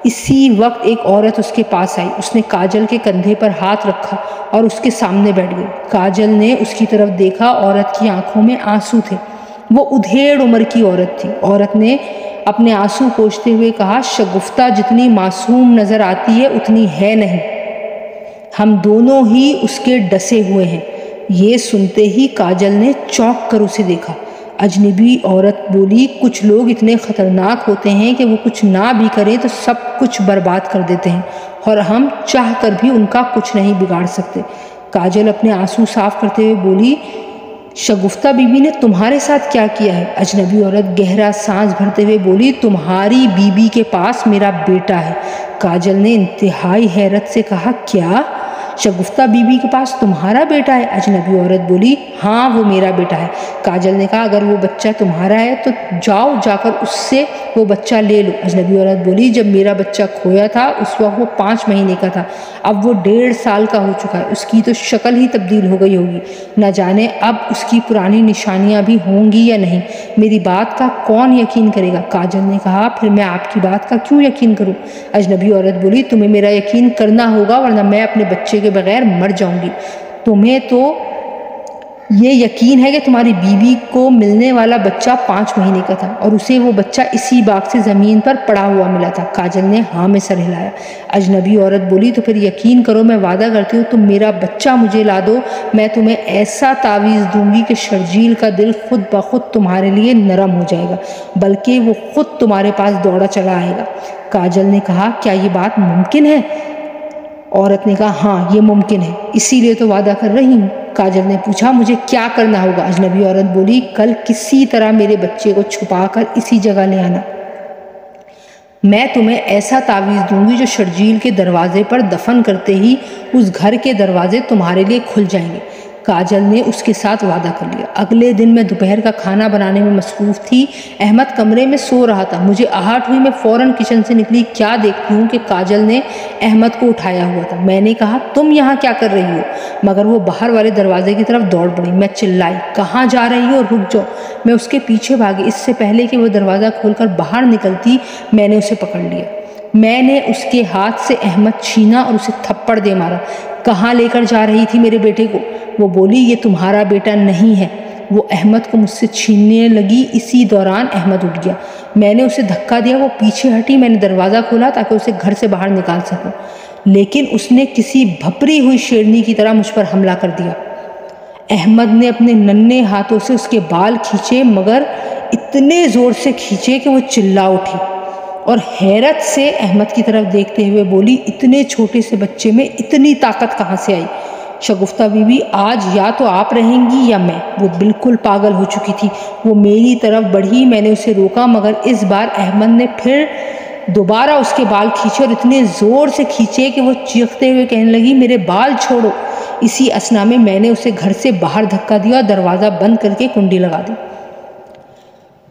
اسی وقت ایک عورت اس کے پاس آئی۔ اس نے کاجل کے کندھے پر ہاتھ رکھا اور اس کے سامنے بیٹھ گئی۔ کاجل نے اس کی طرف دیکھا، عورت کی آنکھوں میں آنسو تھے۔ وہ ادھیڑ عمر کی عورت تھی۔ عورت نے اپنے آنسو پوچھتے ہوئے کہا، شگفتہ جتنی معصوم نظر آتی ہے اتنی ہے نہیں، ہم دونوں ہی اس کے ڈسے ہوئے ہیں۔ یہ سنتے ہی کاجل نے چونک کر اسے دیکھا۔ اجنبی عورت بولی، کچھ لوگ اتنے خطرناک ہوتے ہیں کہ وہ کچھ نہ بھی کریں تو سب کچھ برباد کر دیتے ہیں، اور ہم چاہ کر بھی ان کا کچھ نہیں بگاڑ سکتے۔ کاجل اپنے آنسو صاف کرتے ہوئے بولی، شگفتہ بی بی نے تمہارے ساتھ کیا کیا ہے؟ اجنبی عورت گہرا سانس بھرتے ہوئے بولی، تمہاری بی بی کے پاس میرا بیٹا ہے۔ کاجل نے انتہائی حیرت سے کہا، کیا؟ شگفتہ بی بی کے پاس تمہارا بیٹا ہے؟ اجنبی عورت بولی، ہاں وہ میرا بیٹا ہے۔ کاجل نے کہا، اگر وہ بچہ تمہارا ہے تو جاؤ، جا کر اس سے وہ بچہ لے لو۔ اجنبی عورت بولی، جب میرا بچہ کھویا تھا اس وقت وہ 5 مہینے کا تھا، اب وہ 1.5 سال کا ہو چکا ہے، اس کی تو شکل ہی تبدیل ہو گئی ہوگی، نہ جانے اب اس کی پرانی نشانیاں بھی ہوں گی یا نہیں، میری بات کا کون یقین کرے گا؟ کاجل نے کہا، پھر میں آپ کی بات کا کیوں یقین کروں؟ اجنبی عورت بولی، تمہیں میرا یقین کرنا ہوگا ورنہ میں اپنے بچے کے بغیر مر جاؤں گی۔ تمہیں تو یہ یقین ہے کہ تمہاری بیوی کو ملنے والا بچہ 5 مہینے کا تھا اور اسے وہ بچہ اسی باغ سے زمین پر پڑا ہوا ملا تھا۔ کاجل نے ہاں میں سر ہلایا۔ اجنبی عورت بولی، تو پھر یقین کرو، میں وعدہ کرتی ہوں تم میرا بچہ مجھے لا دو، میں تمہیں ایسا تعویذ دوں گی کہ شرجیل کا دل خود بخود تمہارے لیے نرم ہو جائے گا، بلکہ وہ خود تمہارے پاس دوڑا چلا آئے گا۔ کاجل نے کہا، کیا یہ بات ممکن ہے؟ عورت نے کہا، ہاں یہ ممکن ہے، اسی لیے تو وعدہ کر رہی ہوں۔ کاجل نے پوچھا، مجھے کیا کرنا ہوگا؟ اجنبی عورت بولی، کل کسی طرح میرے بچے کو چھپا کر اسی جگہ لے آنا، میں تمہیں ایسا تعویذ دوں گی جو شرجیل کے دروازے پر دفن کرتے ہی اس گھر کے دروازے تمہارے لیے کھل جائیں گے۔ کاجل نے اس کے ساتھ وعدہ کر لیا۔ اگلے دن میں دوپہر کا کھانا بنانے میں مصروف تھی۔ احمد کمرے میں سو رہا تھا۔ مجھے آہٹ ہوئی، میں فوراً کچن سے نکلی۔ کیا دیکھتی ہوں کہ کاجل نے احمد کو اٹھایا ہوا تھا۔ میں نے کہا، تم یہاں کیا کر رہی ہو؟ مگر وہ باہر والے دروازے کی طرف دوڑ پڑی۔ میں چلائی، کہاں جا رہی ہو؟ رک جاؤ۔ میں اس کے پیچھے بھاگی۔ اس سے پہلے کہ وہ دروازہ کھول کر باہر نکلتی، میں نے اسے پکڑ لیا۔ میں نے اس کے ہاتھ سے احمد چھینا اور اسے تھپڑ دے مارا۔ کہاں لے کر جا رہی تھی میرے بیٹے کو؟ وہ بولی، یہ تمہارا بیٹا نہیں ہے۔ وہ احمد کو مجھ سے چھیننے لگی۔ اسی دوران احمد اٹھ گیا۔ میں نے اسے دھکا دیا، وہ پیچھے ہٹی۔ میں نے دروازہ کھولا تاکہ اسے گھر سے باہر نکال سکوں، لیکن اس نے کسی بھپری ہوئی شیرنی کی طرح مجھ پر حملہ کر دیا۔ احمد نے اپنے ننھے ہاتھوں سے اس کے بال کھینچے، مگر اتنے زور سے کھینچے کہ وہ چلا اٹھی اور حیرت سے احمد کی طرف دیکھتے ہوئے بولی، اتنے چھوٹے سے بچے میں اتنی طاقت کہاں سے آئی؟ شگفتہ بیوی آج یا تو آپ رہیں گی یا میں۔ وہ بالکل پاگل ہو چکی تھی۔ وہ میری طرف بڑھی، میں نے اسے روکا، مگر اس بار احمد نے پھر دوبارہ اس کے بال کھینچے اور اتنے زور سے کھینچے کہ وہ چیختے ہوئے کہنے لگی میرے بال چھوڑو۔ اسی اثنا میں نے اسے گھر سے باہر دھکا دیا اور دروازہ بند کر کے کنڈی لگا دی۔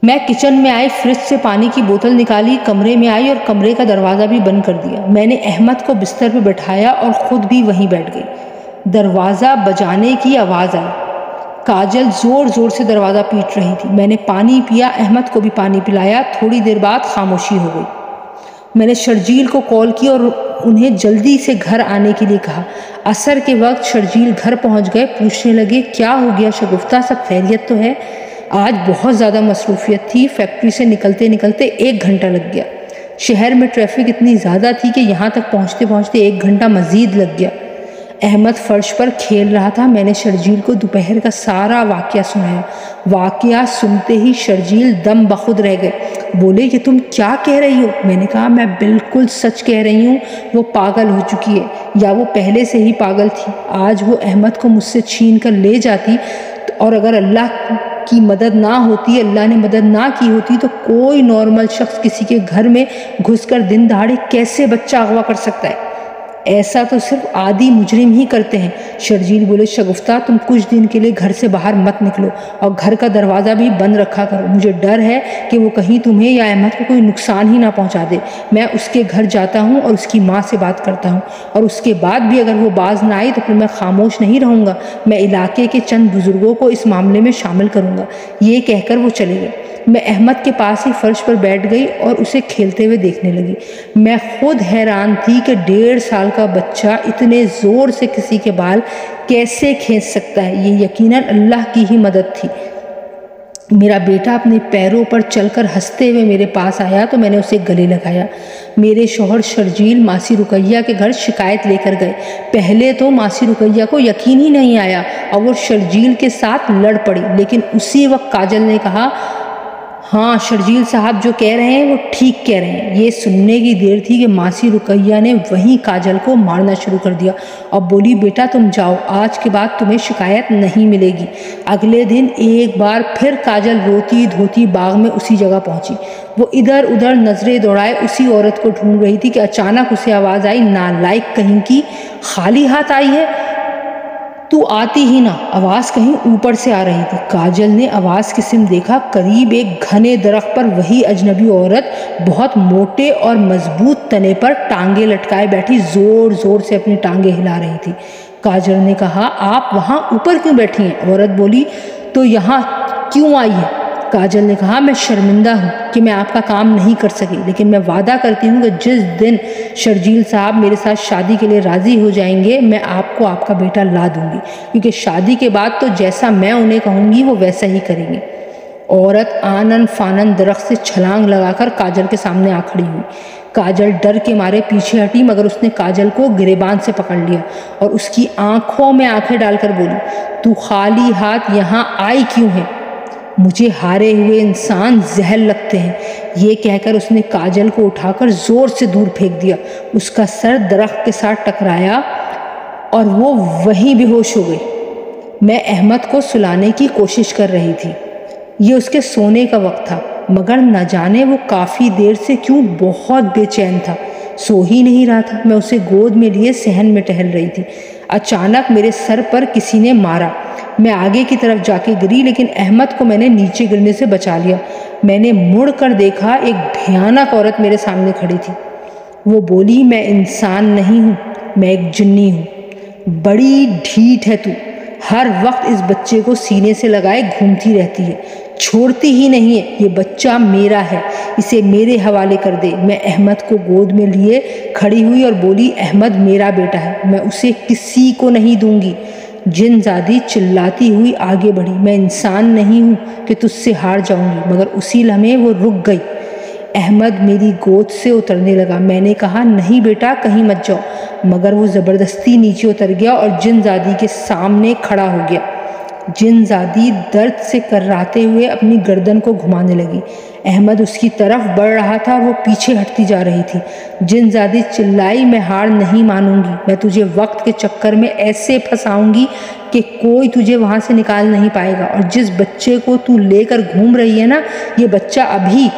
میں کچن میں آئی، فریج سے پانی کی بوتل نکالی، کمرے میں آئی اور کمرے کا دروازہ بھی بند کر دیا۔ میں نے احمد کو بستر پہ بٹھایا اور خود بھی وہیں بیٹھ گئی۔ دروازہ بجانے کی آواز آئی۔ کاجل زور زور سے دروازہ پیٹ رہی تھی۔ میں نے پانی پیا، احمد کو بھی پانی پلایا۔ تھوڑی دیر بعد خاموشی ہو گئی۔ میں نے شرجیل کو کال کی اور انہیں جلدی سے گھر آنے کے لیے کہا۔ عصر کے وقت شرجیل گھر پہنچ گئے، پوچھنے لگے کیا ہو گیا شگفتہ، سب خیریت تو ہے؟ آج بہت زیادہ مصروفیت تھی، فیکٹری سے نکلتے نکلتے 1 گھنٹہ لگ گیا۔ شہر میں ٹریفک اتنی زیادہ تھی کہ یہاں تک پہنچتے پہنچتے 1 گھنٹہ مزید لگ گیا۔ احمد فرش پر کھیل رہا تھا۔ میں نے شرجیل کو دوپہر کا سارا واقعہ سنایا۔ واقعہ سنتے ہی شرجیل دم بخود رہ گئے۔ بولے یہ تم کیا کہہ رہی ہو؟ میں نے کہا میں بالکل سچ کہہ رہی ہوں، وہ پاگل ہو چکی ہے، یا وہ پہلے سے ہی پاگل تھی۔ آج وہ احمد کو مجھ سے چھین کر لے جاتی، اور اگر اللہ کی مدد نہ ہوتی، اللہ نے مدد نہ کی ہوتی، تو کوئی نارمل شخص کسی کے گھر میں گھس کر دن دہاڑے کیسے بچہ اغوا کر سکتا ہے؟ ایسا تو صرف عادی مجرم ہی کرتے ہیں۔ شرجیل بولے شگفتہ تم کچھ دن کے لیے گھر سے باہر مت نکلو اور گھر کا دروازہ بھی بند رکھا کرو۔ مجھے ڈر ہے کہ وہ کہیں تمہیں یا احمد کو کوئی نقصان ہی نہ پہنچا دے۔ میں اس کے گھر جاتا ہوں اور اس کی ماں سے بات کرتا ہوں، اور اس کے بعد بھی اگر وہ باز نہ آئی تو پھر میں خاموش نہیں رہوں گا۔ میں علاقے کے چند بزرگوں کو اس معاملے میں شامل کروں گا۔ یہ کہہ کر وہ چلے گئے۔ میں احمد کے پاس ہی فرش پر بیٹھ گئی اور اسے کھیلتے ہوئے دیکھنے لگی۔ میں خود حیران تھی کہ 1.5 سال کا بچہ اتنے زور سے کسی کے بال کیسے کھینچ سکتا ہے۔ یہ یقیناً اللہ کی ہی مدد تھی۔ میرا بیٹا اپنے پیروں پر چل کر ہنستے ہوئے میرے پاس آیا تو میں نے اسے گلے لگایا۔ میرے شوہر شرجیل ماسی رقیہ کے گھر شکایت لے کر گئے۔ پہلے تو ماسی رقیہ کو یقین ہی نہیں آیا اور وہ شرجیل کے ساتھ لڑ پڑی، لیکن اسی وقت کاجل نے کہا ہاں شرجیل صاحب جو کہہ رہے ہیں وہ ٹھیک کہہ رہے ہیں۔ یہ سننے کی دیر تھی کہ ماسی رقیہ نے وہیں کاجل کو مارنا شروع کر دیا اور بولی بیٹا تم جاؤ، آج کے بعد تمہیں شکایت نہیں ملے گی۔ اگلے دن ایک بار پھر کاجل روتی دھوتی باغ میں اسی جگہ پہنچی۔ وہ ادھر ادھر نظریں دوڑائے اسی عورت کو ڈھونڈ رہی تھی کہ اچانک اسے آواز آئی نالائق کہیں کی، خالی ہاتھ آئی ہے؟ تو آتی ہی نہ۔ آواز کہیں اوپر سے آ رہی تھی۔ کاجل نے آواز کی سمت دیکھا۔ قریب ایک گھنے درخت پر وہی اجنبی عورت بہت موٹے اور مضبوط تنے پر ٹانگیں لٹکائے بیٹھی زور زور سے اپنی ٹانگیں ہلا رہی تھی۔ کاجل نے کہا آپ وہاں اوپر کیوں بیٹھی ہیں؟ عورت بولی تو یہاں کیوں آئی ہے؟ کاجل نے کہا میں شرمندہ ہوں کہ میں آپ کا کام نہیں کر سکی، لیکن میں وعدہ کرتی ہوں کہ جس دن شرجیل صاحب میرے ساتھ شادی کے لیے راضی ہو جائیں گے میں آپ کو آپ کا بیٹا لا دوں گی، کیونکہ شادی کے بعد تو جیسا میں انہیں کہوں گی وہ ویسا ہی کریں گے۔ عورت آنن فانن درخت سے چھلانگ لگا کر کاجل کے سامنے آ کھڑی ہوئی۔ کاجل ڈر کے مارے پیچھے ہٹی، مگر اس نے کاجل کو گریبان سے پکڑ لیا اور اس کی آنکھوں میں آنکھیں ڈال کر بولی تو خالی ہاتھ یہاں آئی کیوں ہے؟ مجھے ہارے ہوئے انسان زہر لگتے ہیں۔ یہ کہہ کر اس نے کاجل کو اٹھا کر زور سے دور پھینک دیا۔ اس کا سر درخت کے ساتھ ٹکرایا اور وہ وہیں بے ہوش ہو گئی۔ میں احمد کو سلانے کی کوشش کر رہی تھی۔ یہ اس کے سونے کا وقت تھا، مگر نہ جانے وہ کافی دیر سے کیوں بہت بے چین تھا، سو ہی نہیں رہا تھا۔ میں اسے گود میں لیے صحن میں ٹہل رہی تھی۔ اچانک میرے سر پر کسی نے مارا۔ میں آگے کی طرف جا کے گری، لیکن احمد کو میں نے نیچے گرنے سے بچا لیا۔ میں نے مڑ کر دیکھا، ایک بھیانک عورت میرے سامنے کھڑی تھی۔ وہ بولی میں انسان نہیں ہوں، میں ایک جنی ہوں۔ بڑی ڈھیٹ ہے تو، ہر وقت اس بچے کو سینے سے لگائے گھومتی رہتی ہے، چھوڑتی ہی نہیں ہے۔ یہ بچہ میرا ہے، اسے میرے حوالے کر دے۔ میں احمد کو گود میں لیے کھڑی ہوئی اور بولی احمد میرا بیٹا ہے، میں اسے کسی کو نہیں دوں گی۔ جن زادی چلاتی ہوئی آگے بڑھی۔ میں انسان نہیں ہوں کہ تجھ سے ہار جاؤں گی، مگر اسی لمحے وہ رک گئی۔ احمد میری گود سے اترنے لگا۔ میں نے کہا نہیں بیٹا کہیں مت جاؤ، مگر وہ زبردستی نیچے اتر گیا اور جن زادی کے سامنے کھڑا ہو گیا۔ جن زادی درد سے کراتے ہوئے اپنی گردن کو گھمانے لگی۔ احمد اس کی طرف بڑھ رہا تھا، وہ پیچھے ہٹتی جا رہی تھی۔ جن زادی چلائی، میں ہار نہیں مانوں گی، میں تجھے وقت کے چکر میں ایسے پھنساؤں گی کہ کوئی تجھے وہاں سے نکال نہیں پائے گا، اور جس بچے کو تو لے کر گھوم رہی ہے نا، یہ بچہ ابھی۔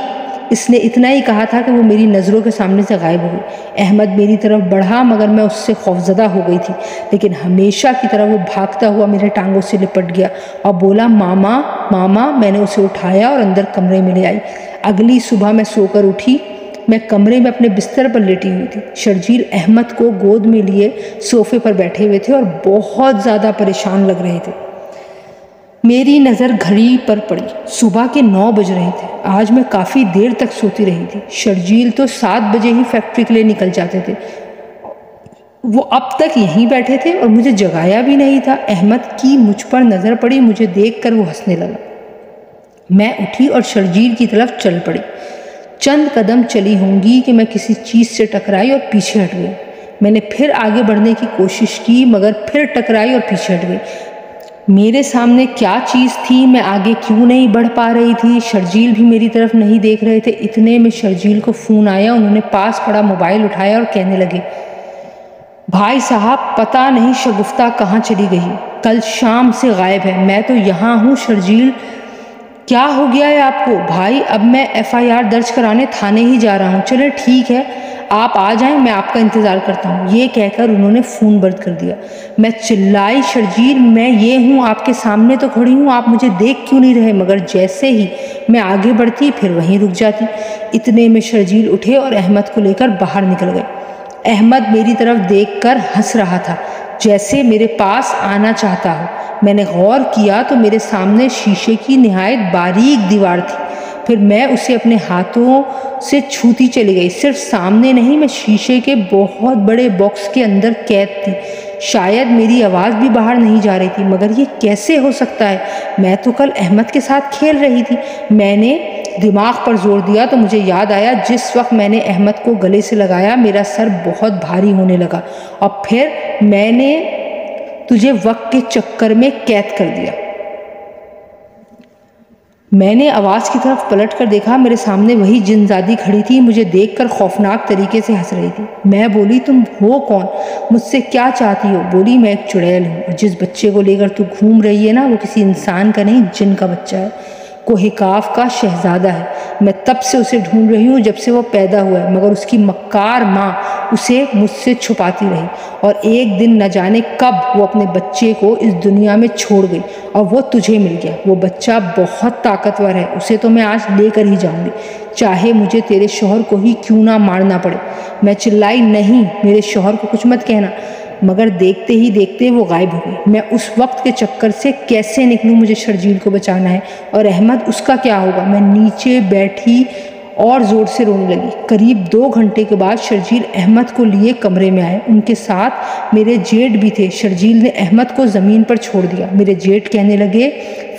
اس نے اتنا ہی کہا تھا کہ وہ میری نظروں کے سامنے سے غائب ہو گئی۔ احمد میری طرف بڑھا مگر میں اس سے خوفزدہ ہو گئی تھی، لیکن ہمیشہ کی طرح وہ بھاگتا ہوا میرے ٹانگوں سے لپٹ گیا اور بولا ماما ماما۔ میں نے اسے اٹھایا اور اندر کمرے میں لے آئی۔ اگلی صبح میں سو کر اٹھی، میں کمرے میں اپنے بستر پر لیٹی ہوئی تھی۔ شرجیل احمد کو گود میں لیے صوفے پر بیٹھے ہوئے تھے اور بہت زیادہ پریشان لگ رہے تھے۔ میری نظر گھڑی پر پڑی، صبح کے 9 بج رہے تھے۔ آج میں کافی دیر تک سوتی رہی تھی۔ شرجیل تو 7 بجے ہی فیکٹری کے لیے نکل جاتے تھے، وہ اب تک یہیں بیٹھے تھے اور مجھے جگایا بھی نہیں تھا۔ احمد کی مجھ پر نظر پڑی، مجھے دیکھ کر وہ ہنسنے لگا۔ میں اٹھی اور شرجیل کی طرف چل پڑی۔ چند قدم چلی ہوں گی کہ میں کسی چیز سے ٹکرائی اور پیچھے ہٹ گئی۔ میں نے پھر آگے بڑھنے کی کوشش کی مگر پھر ٹکرائی اور پیچھے ہٹ گئی۔ میرے سامنے کیا چیز تھی، میں آگے کیوں نہیں بڑھ پا رہی تھی؟ شرجیل بھی میری طرف نہیں دیکھ رہے تھے۔ اتنے میں شرجیل کو فون آیا، انہوں نے پاس پڑا موبائل اٹھایا اور کہنے لگے، بھائی صاحب پتہ نہیں شگفتہ کہاں چلی گئی، کل شام سے غائب ہے۔ میں تو یہاں ہوں شرجیل، کیا ہو گیا ہے آپ کو؟ بھائی اب میں FIR درج کرانے تھانے ہی جا رہا ہوں۔ چلے ٹھیک ہے، آپ آ جائیں، میں آپ کا انتظار کرتا ہوں۔ یہ کہہ کر انہوں نے فون بند کر دیا۔ میں چلائی، شرجیل میں یہ ہوں، آپ کے سامنے تو کھڑی ہوں، آپ مجھے دیکھ کیوں نہیں رہے؟ مگر جیسے ہی میں آگے بڑھتی پھر وہیں رک جاتی۔ اتنے میں شرجیل اٹھے اور احمد کو لے کر باہر نکل گئے۔ احمد میری طرف دیکھ کر ہنس رہا تھا، جیسے میرے پاس آنا چاہتا ہو۔ میں نے غور کیا تو میرے سامنے شیشے کی نہایت باریک دیوار تھی۔ پھر میں اسے اپنے ہاتھوں سے چھوتی چلی گئی۔ صرف سامنے نہیں، میں شیشے کے بہت بڑے باکس کے اندر قید تھی۔ شاید میری آواز بھی باہر نہیں جا رہی تھی، مگر یہ کیسے ہو سکتا ہے؟ میں تو کل احمد کے ساتھ کھیل رہی تھی۔ میں نے دماغ پر زور دیا تو مجھے یاد آیا، جس وقت میں نے احمد کو گلے سے لگایا میرا سر بہت بھاری ہونے لگا، اور پھر میں نے تجھے وقت کے چکر میں قید کر دیا۔ میں نے آواز کی طرف پلٹ کر دیکھا، میرے سامنے وہی جن زادی کھڑی تھی، مجھے دیکھ کر خوفناک طریقے سے ہنس رہی تھی۔ میں بولی، تم ہو کون؟ مجھ سے کیا چاہتی ہو؟ بولی، میں ایک چڑیل ہوں، اور جس بچے کو لے کر تو گھوم رہی ہے نا، وہ کسی انسان کا نہیں، جن کا بچہ ہے، کوہ کاف کا شہزادہ ہے۔ میں تب سے اسے ڈھونڈ رہی ہوں جب سے وہ پیدا ہوا ہے، مگر اس کی مکار ماں اسے مجھ سے چھپاتی رہی، اور ایک دن نہ جانے کب وہ اپنے بچے کو اس دنیا میں چھوڑ گئی اور وہ تجھے مل گیا۔ وہ بچہ بہت طاقتور ہے، اسے تو میں آج لے کر ہی جاؤں گی، چاہے مجھے تیرے شوہر کو ہی کیوں نہ مارنا پڑے۔ میں چلائی، نہیں، میرے شوہر کو کچھ مت کہنا، مگر دیکھتے ہی دیکھتے وہ غائب ہو گئی۔ میں اس وقت کے چکر سے کیسے نکلوں؟ مجھے شرجیل کو بچانا ہے، اور احمد، اس کا کیا ہوگا؟ میں نیچے بیٹھی اور زور سے رونے لگی۔ قریب 2 گھنٹے کے بعد شرجیل احمد کو لیے کمرے میں آئے، ان کے ساتھ میرے جیٹ بھی تھے۔ شرجیل نے احمد کو زمین پر چھوڑ دیا۔ میرے جیٹ کہنے لگے،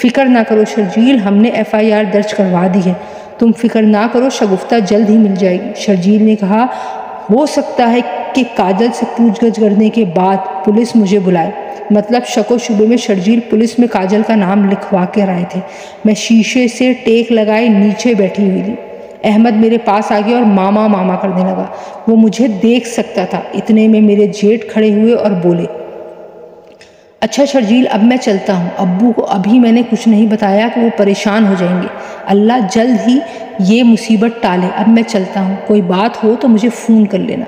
فکر نہ کرو شرجیل، ہم نے FIR درج کروا دی ہے، تم فکر نہ کرو، شگفتہ جلد ہی مل جائے گی۔ شرجیل نے کہا، ہو سکتا ہے کہ کاجل سے پوچھ گچھ کرنے کے بعد پولیس مجھے بلائے۔ مطلب شک و شبے میں شرجیل پولیس میں کاجل کا نام لکھوا کے آئے تھے۔ میں شیشے سے ٹیک لگائے نیچے بیٹھی ہوئی تھی۔ احمد میرے پاس آ گیا اور ماما ماما کرنے لگا، وہ مجھے دیکھ سکتا تھا۔ اتنے میں میرے جیٹ کھڑے ہوئے اور بولے، اچھا شرجیل، اب میں چلتا ہوں، ابو کو ابھی میں نے کچھ نہیں بتایا کہ وہ پریشان ہو جائیں گے، اللہ جلد ہی یہ مصیبت ٹالے، اب میں چلتا ہوں، کوئی بات ہو تو مجھے فون کر لینا۔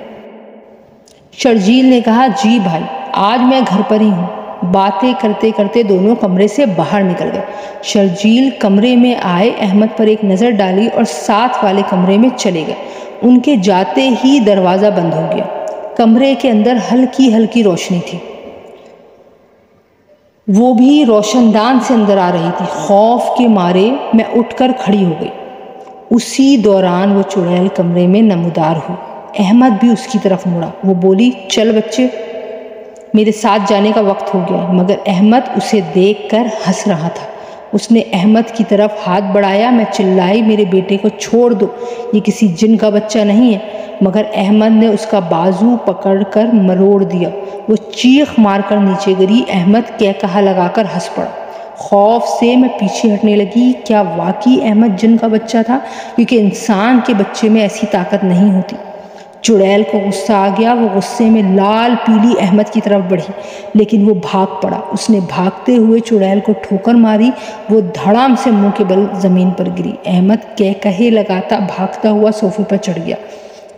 شرجیل نے کہا، جی بھائی، آج میں گھر پر ہی ہوں۔ باتیں کرتے کرتے دونوں کمرے سے باہر نکل گئے۔ شرجیل کمرے میں آئے، احمد پر ایک نظر ڈالی اور ساتھ والے کمرے میں چلے گئے۔ ان کے جاتے ہی دروازہ بند ہو گیا۔ کمرے کے اندر ہلکی ہلکی روشنی تھی، وہ بھی روشن دان سے اندر آ رہی تھی۔ خوف کے مارے میں اٹھ کر کھڑی ہو گئی۔ اسی دوران وہ چڑیل کمرے میں نمودار ہوئی۔ احمد بھی اس کی طرف مڑا۔ وہ بولی، چل بچے، میرے ساتھ جانے کا وقت ہو گیا ہے۔ مگر احمد اسے دیکھ کر ہنس رہا تھا۔ اس نے احمد کی طرف ہاتھ بڑھایا۔ میں چلائی، میرے بیٹے کو چھوڑ دو، یہ کسی جن کا بچہ نہیں ہے، مگر احمد نے اس کا بازو پکڑ کر مروڑ دیا۔ وہ چیخ مار کر نیچے گری۔ احمد کہکہا لگا کر ہنس پڑا۔ خوف سے میں پیچھے ہٹنے لگی۔ کیا واقعی احمد جن کا بچہ تھا؟ کیونکہ انسان کے بچے میں ایسی طاقت نہیں ہوتی۔ چڑیل کو غصہ آ گیا۔ وہ غصے میں لال پیلی احمد کی طرف بڑھی، لیکن وہ بھاگ پڑا۔ اس نے بھاگتے ہوئے چڑیل کو ٹھوکر ماری۔ وہ دھڑام سے منہ کے بل زمین پر گری۔ احمد کہے لگاتا بھاگتا ہوا صوفے پر چڑھ گیا۔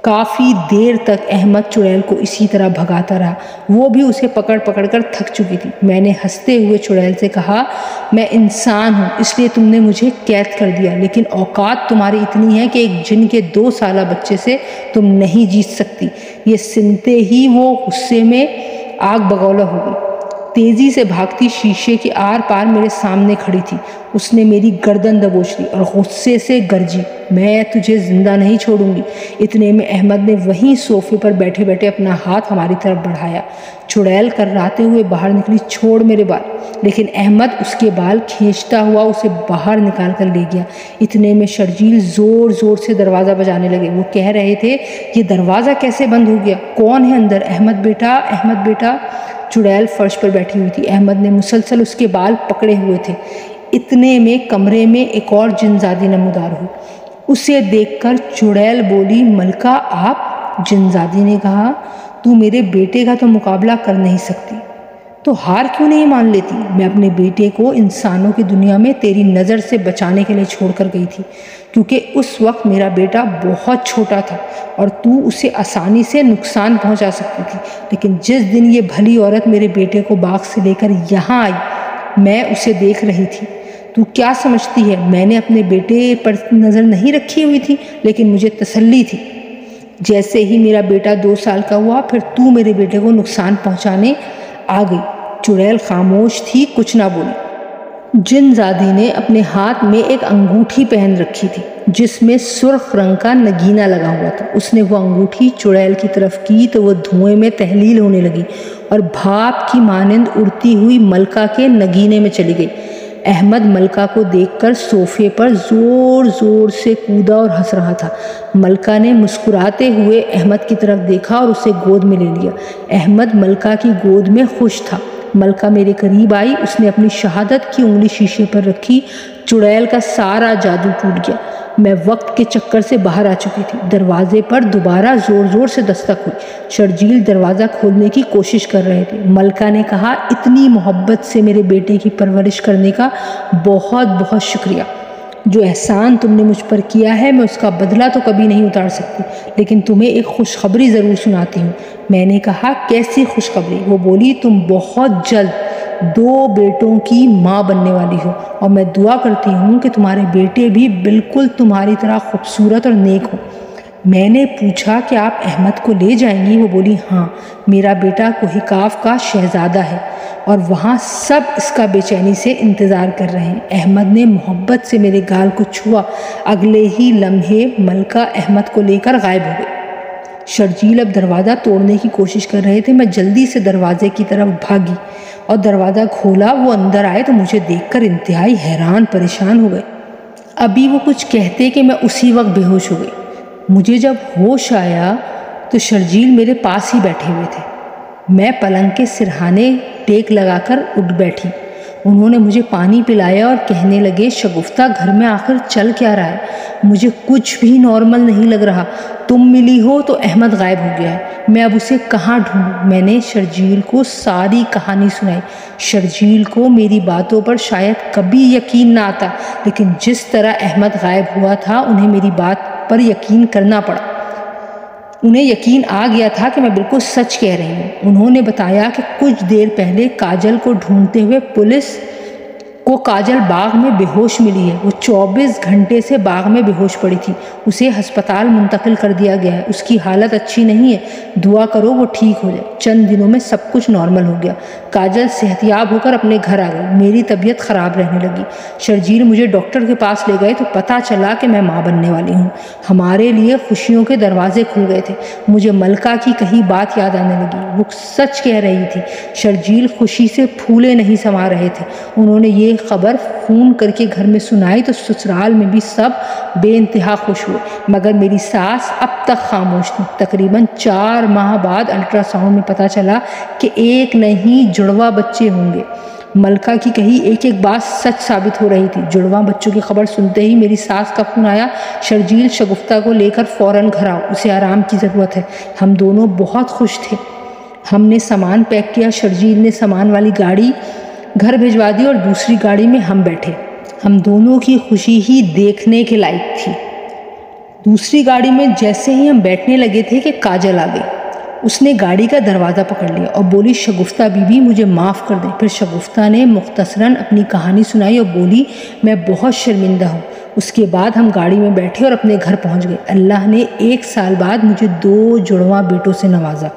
کافی دیر تک احمد چڑیل کو اسی طرح بھگاتا رہا۔ وہ بھی اسے پکڑ پکڑ کر تھک چکی تھی۔ میں نے ہنستے ہوئے چڑیل سے کہا، میں انسان ہوں، اس لیے تم نے مجھے قید کر دیا، لیکن اوقات تمہاری اتنی ہے کہ ایک جن کے 2 سالہ بچے سے تم نہیں جیت سکتی۔ یہ سنتے ہی وہ غصے میں آگ بگولا ہو گئی۔ تیزی سے بھاگتی شیشے کے آر پار میرے سامنے کھڑی تھی۔ اس نے میری گردن دبوچ لی اور غصے سے گرجی، میں تجھے زندہ نہیں چھوڑوں گی۔ اتنے میں احمد نے وہیں صوفے پر بیٹھے بیٹھے اپنا ہاتھ ہماری طرف بڑھایا۔ چڑیل کرراتے ہوئے باہر نکلی، چھوڑ میرے بال، لیکن احمد اس کے بال کھینچتا ہوا اسے باہر نکال کر لے گیا۔ اتنے میں شرجیل زور زور سے دروازہ بجانے لگے۔ وہ کہہ رہے تھے، یہ دروازہ کیسے بند ہو گیا؟ کون ہے اندر؟ احمد بیٹا، احمد بیٹا۔ چڑیل فرش پر بیٹھی ہوئی تھی۔ احمد نے مسلسل اس کے بال پکڑے ہوئے تھے۔ اتنے میں کمرے میں ایک اور جنزادی نمودار ہوئی۔ اسے دیکھ کر چڑیل بولی، ملکہ آپ؟ جنزادی نے کہا، تو میرے بیٹے کا تو مقابلہ کر نہیں سکتی تو ہار کیوں نہیں مان لیتی؟ میں اپنے بیٹے کو انسانوں کی دنیا میں تیری نظر سے بچانے کے لیے چھوڑ کر گئی تھی، کیونکہ اس وقت میرا بیٹا بہت چھوٹا تھا اور تو اسے آسانی سے نقصان پہنچا سکتی تھی۔ لیکن جس دن یہ بھلی عورت میرے بیٹے کو باغ سے لے کر یہاں آئی، میں اسے دیکھ رہی تھی۔ تو کیا سمجھتی ہے میں نے اپنے بیٹے پر نظر نہیں رکھی ہوئی تھی؟ لیکن مجھے تسلی تھی، جیسے ہی میرا بیٹا 2 سال کا ہوا پھر تو میرے بیٹے کو نقصان پہنچانے آ گئی۔ چڑیل خاموش تھی، کچھ نہ بولی۔ جنزادی نے اپنے ہاتھ میں ایک انگوٹھی پہن رکھی تھی جس میں سرخ رنگ کا نگینہ لگا ہوا تھا۔ اس نے وہ انگوٹھی چڑیل کی طرف کی تو وہ دھوئیں میں تحلیل ہونے لگی اور بھاپ کی مانند اڑتی ہوئی ملکہ کے نگینے میں چلی گئی۔ احمد ملکہ کو دیکھ کر صوفے پر زور زور سے کودا اور ہنس رہا تھا۔ ملکہ نے مسکراتے ہوئے احمد کی طرف دیکھا اور اسے گود میں لے لیا۔ احمد ملکہ کی گود میں خوش تھا۔ ملکہ میرے قریب آئی، اس نے اپنی شہادت کی انگلی شیشے پر رکھی۔ چڑیل کا سارا جادو ٹوٹ گیا۔ میں وقت کے چکر سے باہر آ چکی تھی۔ دروازے پر دوبارہ زور زور سے دستک ہوئی۔ شرجیل دروازہ کھولنے کی کوشش کر رہے تھے۔ ملکہ نے کہا، اتنی محبت سے میرے بیٹے کی پرورش کرنے کا بہت بہت شکریہ۔ جو احسان تم نے مجھ پر کیا ہے میں اس کا بدلہ تو کبھی نہیں اتار سکتی، لیکن تمہیں ایک خوشخبری ضرور سناتی ہوں۔ میں نے کہا، کیسی خوشخبری؟ وہ بولی، تم بہت جلد 2 بیٹوں کی ماں بننے والی ہو، اور میں دعا کرتی ہوں کہ تمہارے بیٹے بھی بالکل تمہاری طرح خوبصورت اور نیک ہو۔ میں نے پوچھا کہ آپ احمد کو لے جائیں گی؟ وہ بولی، ہاں، میرا بیٹا کوہ کاف کا شہزادہ ہے اور وہاں سب اس کا بے چینی سے انتظار کر رہے ہیں۔ احمد نے محبت سے میرے گال کو چھوا۔ اگلے ہی لمحے ملکہ احمد کو لے کر غائب ہو گئی۔ شرجیل اب دروازہ توڑنے کی کوشش کر رہے تھے۔ میں جلدی سے دروازے کی طرف بھاگی اور دروازہ کھولا۔ وہ اندر آئے تو مجھے دیکھ کر انتہائی حیران پریشان ہو گئے۔ ابھی وہ کچھ کہتے کہ میں اسی وقت بے ہوش ہو گئی۔ مجھے جب ہوش آیا تو شرجیل میرے پاس ہی بیٹھے ہوئے تھے۔ میں پلنگ کے سرہانے ٹیک لگا کر اٹھ بیٹھی۔ انہوں نے مجھے پانی پلایا اور کہنے لگے، شگفتہ، گھر میں آخر چل کیا رہا ہے؟ مجھے کچھ بھی نارمل نہیں لگ رہا۔ تم ملی ہو تو احمد غائب ہو گیا ہے، میں اب اسے کہاں ڈھونڈوں؟ میں نے شرجیل کو ساری کہانی سنائی۔ شرجیل کو میری باتوں پر شاید کبھی یقین نہ آتا، لیکن جس طرح احمد غائب ہوا تھا انہیں میری بات پر یقین کرنا پڑا۔ انہیں یقین آ گیا تھا کہ میں بالکل سچ کہہ رہی ہوں۔ انہوں نے بتایا کہ کچھ دیر پہلے کاجل کو ڈھونڈتے ہوئے پولیس کو کاجل باغ میں بے ہوش ملی ہے۔ وہ 24 گھنٹے سے باغ میں بے ہوش پڑی تھی۔ اسے ہسپتال منتقل کر دیا گیا ہے۔ اس کی حالت اچھی نہیں ہے، دعا کرو وہ ٹھیک ہو جائے۔ چند دنوں میں سب کچھ نارمل ہو گیا۔ کاجل صحت یاب ہو کر اپنے گھر آ گئی۔ میری طبیعت خراب رہنے لگی۔ شرجیل مجھے ڈاکٹر کے پاس لے گئے تو پتہ چلا کہ میں ماں بننے والی ہوں۔ ہمارے لیے خوشیوں کے دروازے کھل گئے تھے۔ مجھے ملکہ کی کہی بات یاد آنے لگی۔ وہ سچ کہہ رہی تھی۔ شرجیل خوشی سے پھولے نہیں سما رہے تھے۔ انہوں نے یہ خبر فون کر کے گھر میں سنائی تو سسرال میں بھی سب بے انتہا خوش ہوئے، مگر میری ساس اب تک خاموش تھی۔ تقریباً 4 ماہ بعد الٹرا ساؤنڈ میں پتہ چلا کہ ایک نہیں جڑواں بچے ہوں گے۔ ملکہ کی کہی ایک ایک بات سچ ثابت ہو رہی تھی۔ جڑواں بچوں کی خبر سنتے ہی میری ساس کا فون آیا، شرجیل شگفتہ کو لے کر فوراً گھر آؤ، اسے آرام کی ضرورت ہے۔ ہم دونوں بہت خوش تھے۔ ہم نے سامان پیک کیا، شرجیل نے سامان والی گاڑی گھر بھجوا دی اور دوسری گاڑی میں ہم بیٹھے۔ ہم دونوں کی خوشی ہی دیکھنے کے لائق تھی۔ دوسری گاڑی میں جیسے ہی ہم بیٹھنے لگے تھے کہ کاجل آ گئی۔ اس نے گاڑی کا دروازہ پکڑ لیا اور بولی، شگفتہ بی بی مجھے معاف کر دیں۔ پھر شگفتہ نے مختصراً اپنی کہانی سنائی اور بولی، میں بہت شرمندہ ہوں۔ اس کے بعد ہم گاڑی میں بیٹھے اور اپنے گھر پہنچ گئے۔ اللہ نے 1 سال بعد مجھے 2 جڑواں بیٹوں سے نوازا۔